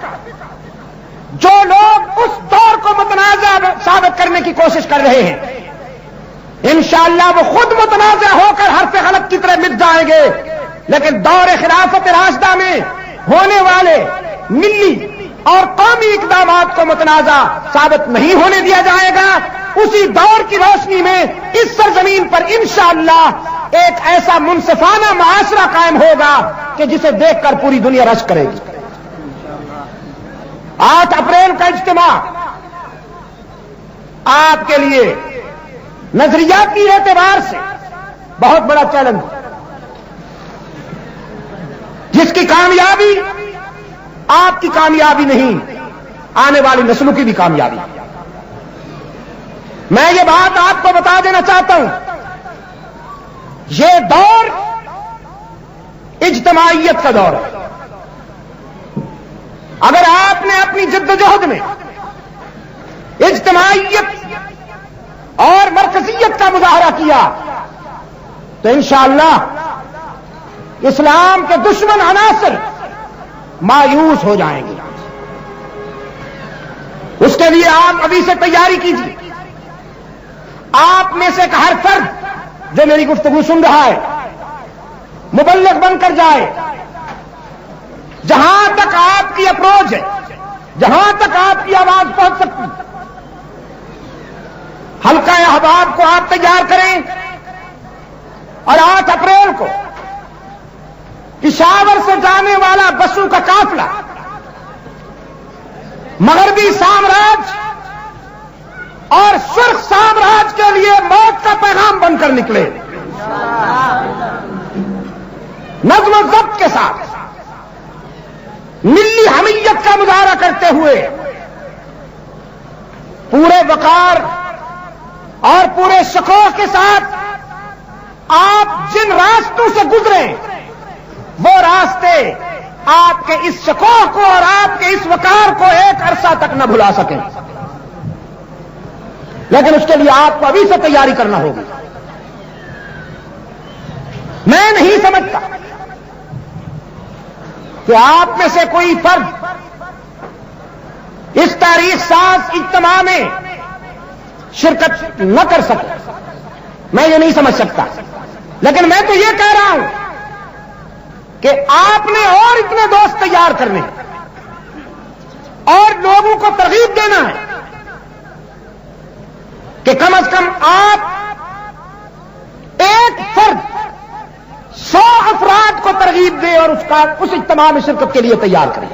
[SPEAKER 1] جو لوگ اس دور کو متنازع ثابت کرنے کی کوشش کر رہے ہیں انشاءاللہ وہ خود متنازع ہو کر حرف غلط کی طرح مٹ جائیں گے. لیکن دور خلافت راشدہ میں ہونے والے ملی اور قومی اقدامات کو متنازع ثابت نہیں ہونے دیا جائے گا. اسی دور کی روشنی میں اس سرزمین پر انشاءاللہ ایک ایسا منصفانہ معاشرہ قائم ہوگا کہ جسے دیکھ کر پوری دنیا رشک کرے گی. 8 اپریل کا اجتماع آپ کے لیے نظریاتی اعتبار سے بہت بڑا چیلنج ہے، جس کی کامیابی آپ کی کامیابی نہیں، آنے والی نسلوں کی بھی کامیابی. میں یہ بات آپ کو بتا دینا چاہتا ہوں یہ دور اجتماعیت کا دور ہے. اگر آپ نے اپنی جدوجہد میں اجتماعیت اور مرکزیت کا مظاہرہ کیا تو انشاءاللہ اسلام کے دشمن عناصر مایوس ہو جائیں گے. اس کے لیے آپ ابھی سے تیاری کیجیے. آپ میں سے ہر فرد جو میری گفتگو سن رہا ہے مبلغ بن کر جائے. جہاں تک آپ کی اپروچ ہے, جہاں تک آپ کی آواز پہنچ سکتی, حلقہ احباب کو آپ تیار کریں اور 8 اپریل کو پشاور سے جانے والا بسوں کا قافلہ مغربی سامراج اور سرخ سامراج کے لیے موت کا پیغام بن کر نکلے. نظم و ضبط کے ساتھ ملی حمیت کا مظاہرہ کرتے ہوئے پورے وقار اور پورے شکوہ کے ساتھ آپ جن راستوں سے گزرے وہ راستے آپ کے اس شکوہ کو اور آپ کے اس وقار کو ایک عرصہ تک نہ بھلا سکیں. لیکن اس کے لیے آپ کو ابھی سے تیاری کرنا ہوگی. میں نہیں سمجھتا کہ آپ میں سے کوئی فرد اس تاریخ ساز اجتماع میں شرکت نہ کر سکے. میں یہ نہیں سمجھ سکتا. لیکن میں تو یہ کہہ رہا ہوں کہ آپ نے اور اتنے دوست تیار کرنے اور لوگوں کو ترغیب دینا ہے کہ کم از کم آپ ایک فرد 100 افراد کو ترغیب دے اور اس اجتماع میں شرکت کے لیے تیار کریں.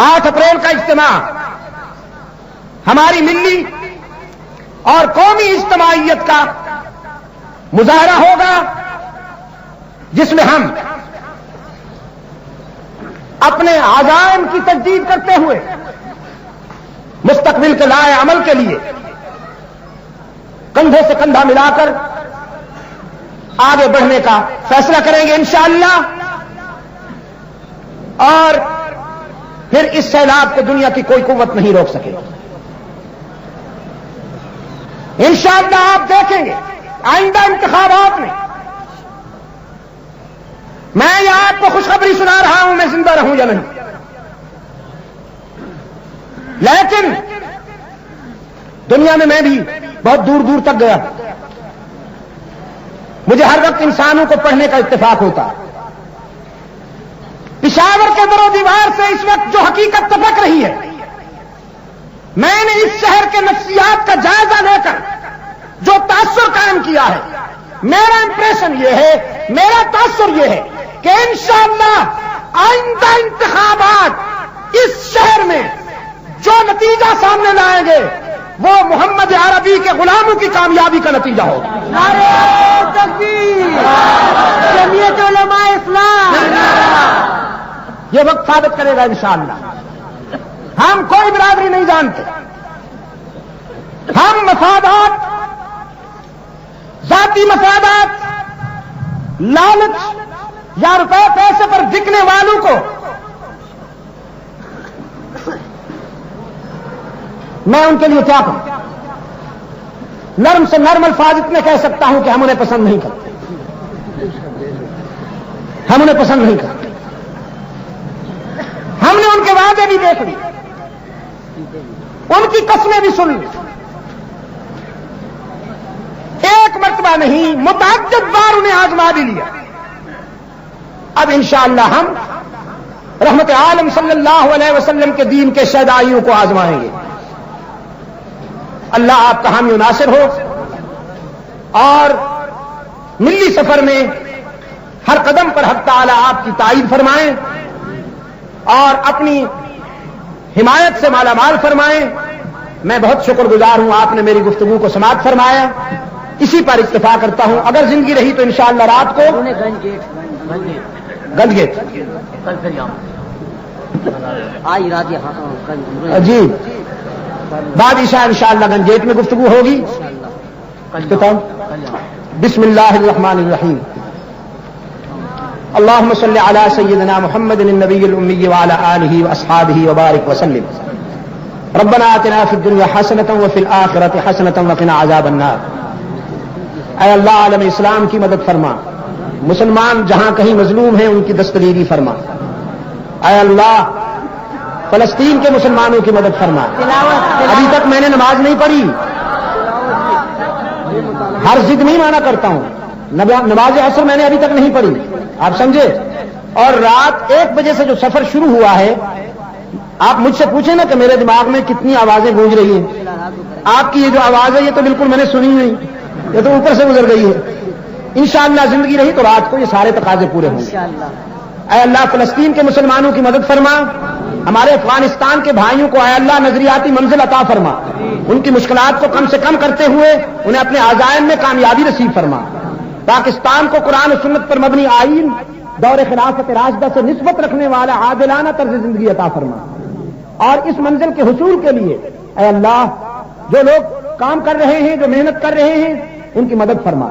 [SPEAKER 1] 8 اپریل کا اجتماع ہماری ملی اور قومی اجتماعیت کا مظاہرہ ہوگا جس میں ہم اپنے عزائم کی تجدید کرتے ہوئے مستقبل کے لائے عمل کے لیے کندھے سے کندھا ملا کر آگے بڑھنے کا فیصلہ کریں گے انشاءاللہ. اور پھر اس سیلاب کو دنیا کی کوئی قوت نہیں روک سکے. انشاءاللہ آپ دیکھیں گے آئندہ انتخابات میں میں یہ آپ کو خوشخبری سنا رہا ہوں, میں زندہ رہوں یا نہیں, لیکن دنیا میں میں بھی بہت دور دور تک گیا. مجھے ہر وقت انسانوں کو پڑھنے کا اتفاق ہوتا ہے. پشاور کے در و دیوار سے اس وقت جو حقیقت ٹپک رہی ہے, میں نے اس شہر کے نفسیات کا جائزہ لے کر جو تاثر قائم کیا ہے, میرا امپریشن یہ ہے, میرا تاثر یہ ہے کہ انشاءاللہ آئندہ انتخابات اس شہر میں جو نتیجہ سامنے لائیں گے وہ محمد عربی کے غلاموں کی کامیابی کا نتیجہ ہوگا.
[SPEAKER 2] نعرہ تکبیر, جمعیت علماء اسلام.
[SPEAKER 1] یہ وقت ثابت کرے گا انشاءاللہ. ہم کوئی برادری نہیں جانتے. ہم مفادات, ذاتی مفادات, لالچ یا روپے پیسے پر بکنے والوں کو میں ان کے لیے کیا کروں؟ نرم سے نرم الفاظ اتنے کہہ سکتا ہوں کہ ہم انہیں پسند نہیں کرتے. ہم انہیں پسند نہیں کرتے. ہم نے ان کے وعدے بھی دیکھ لیے, ان کی قسمیں بھی سن لی. ایک مرتبہ نہیں, متعدد بار انہیں آزما بھی لیا. اب انشاءاللہ ہم رحمت عالم صلی اللہ علیہ وسلم کے دین کے شہدائیوں کو آزمائیں گے. اللہ آپ کا حامی و ناصر ہو اور ملی سفر میں ہر قدم پر حق تعالی آپ کی تائید فرمائیں اور اپنی حمایت سے مالا مال فرمائیں. میں بہت شکر گزار ہوں, آپ نے میری گفتگو کو سماعت فرمایا. اسی پر اکتفا کرتا ہوں. اگر زندگی رہی تو انشاءاللہ رات کو گنج گیٹ جی بعد عشاء انشاءاللہ گنج گیٹ میں گفتگو ہوگی. بسم اللہ الرحمن الرحیم اللهم صل على سيدنا محمد النبي الأمي وعلى آله وأصحابه وبارك وسلم ربنا آتنا في الدنيا حسنة وفي الآخرة حسنة وقنا عذاب النار. اے اللہ عالم اسلام کی مدد فرما، مسلمان جہاں کہیں مظلوم ہیں ان کی دستگیری فرما. اے اللہ فلسطین کے مسلمانوں کی مدد فرما. ابھی تک میں نے نماز نہیں پڑھی، ہر ضد نہیں مانا کرتا ہوں، نماز عصر میں نے ابھی تک نہیں پڑھی، آپ سمجھے. اور رات 1 بجے سے جو سفر شروع ہوا ہے، آپ مجھ سے پوچھیں نا کہ میرے دماغ میں کتنی آوازیں گونج رہی ہیں. آپ کی یہ جو آواز ہے یہ تو بالکل میں نے سنی نہیں، یہ تو اوپر سے گزر گئی ہے. انشاءاللہ زندگی رہی تو رات کو یہ سارے تقاضے پورے ہوں گے. اے اللہ فلسطین کے مسلمانوں کی مدد فرما، ہمارے افغانستان کے بھائیوں کو اے اللہ نظریاتی منزل عطا فرما، ان کی مشکلات کو کم سے کم کرتے ہوئے انہیں اپنے عزائم میں کامیابی نصیب فرما. پاکستان کو قرآن و سنت پر مبنی آئین دور خلافت راشدہ سے نسبت رکھنے والا عادلانہ طرز زندگی عطا فرما. اور اس منزل کے حصول کے لیے اے اللہ جو لوگ کام کر رہے ہیں، جو محنت کر رہے ہیں، ان کی مدد فرما.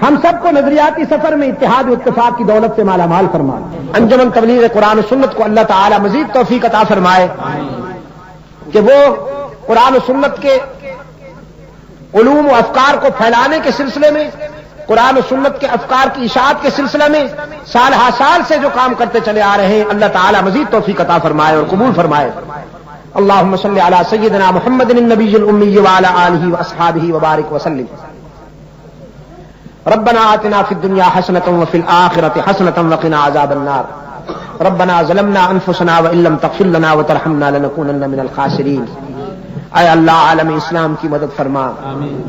[SPEAKER 1] ہم سب کو نظریاتی سفر میں اتحاد و اتفاق کی دولت سے مالا مال فرما. انجمن تبلیغ قرآن و سنت کو اللہ تعالی مزید توفیق عطا فرمائے کہ وہ قرآن و سنت کے علوم و افکار کو پھیلانے کے سلسلے میں، قرآن و سنت کے افکار کی اشاعت کے سلسلے میں سال ہا سال سے جو کام کرتے چلے آ رہے ہیں، اللہ تعالی مزید توفیق عطا فرمائے اور قبول فرمائے. اللهم صل على سيدنا محمد النبي الأمي وعلى آله وأصحابه وبارك وسلم. ربنا آتنا في الدنيا حسنة وفي الآخرة حسنة وقنا عذاب النار. ربنا ظلمنا أنفسنا وإن لم تغفر لنا وترحمنا لنكونن من الخاسرين. اے اللہ عالم اسلام کی مدد فرما،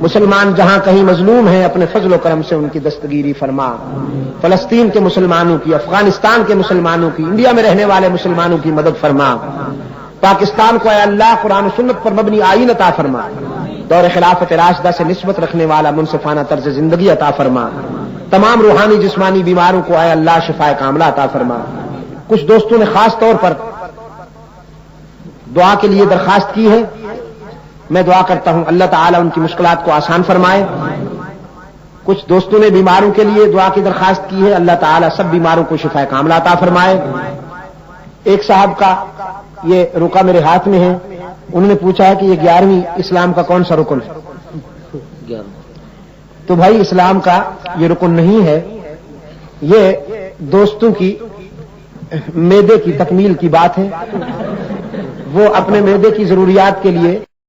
[SPEAKER 1] مسلمان جہاں کہیں مظلوم ہیں اپنے فضل و کرم سے ان کی دستگیری فرما. فلسطین کے مسلمانوں کی، افغانستان کے مسلمانوں کی، انڈیا میں رہنے والے مسلمانوں کی مدد فرما. پاکستان کو اے اللہ قرآن و سنت پر مبنی آئین عطا فرما. دور خلافت راشدہ سے نسبت رکھنے والا منصفانہ طرز زندگی عطا فرما. تمام روحانی جسمانی بیماروں کو اے اللہ شفائے کاملہ عطا فرما. کچھ دوستوں نے خاص طور پر دعا کے لیے درخواست کی ہے، میں دعا کرتا ہوں اللہ تعالیٰ ان کی مشکلات کو آسان فرمائے. کچھ دوستوں نے بیماروں کے لیے دعا کی درخواست کی ہے، اللہ تعالیٰ سب بیماروں کو شفائے کاملہ عطا فرمائے. ایک صاحب کا یہ رکا میرے ہاتھ میں ہے، انہوں نے پوچھا ہے کہ یہ 11ویں اسلام کا کون سا رکن ہے؟ تو بھائی اسلام کا یہ رکن نہیں ہے، یہ دوستوں کی معدے کی تکمیل کی بات ہے. وہ اپنے معدے کی ضروریات کے لیے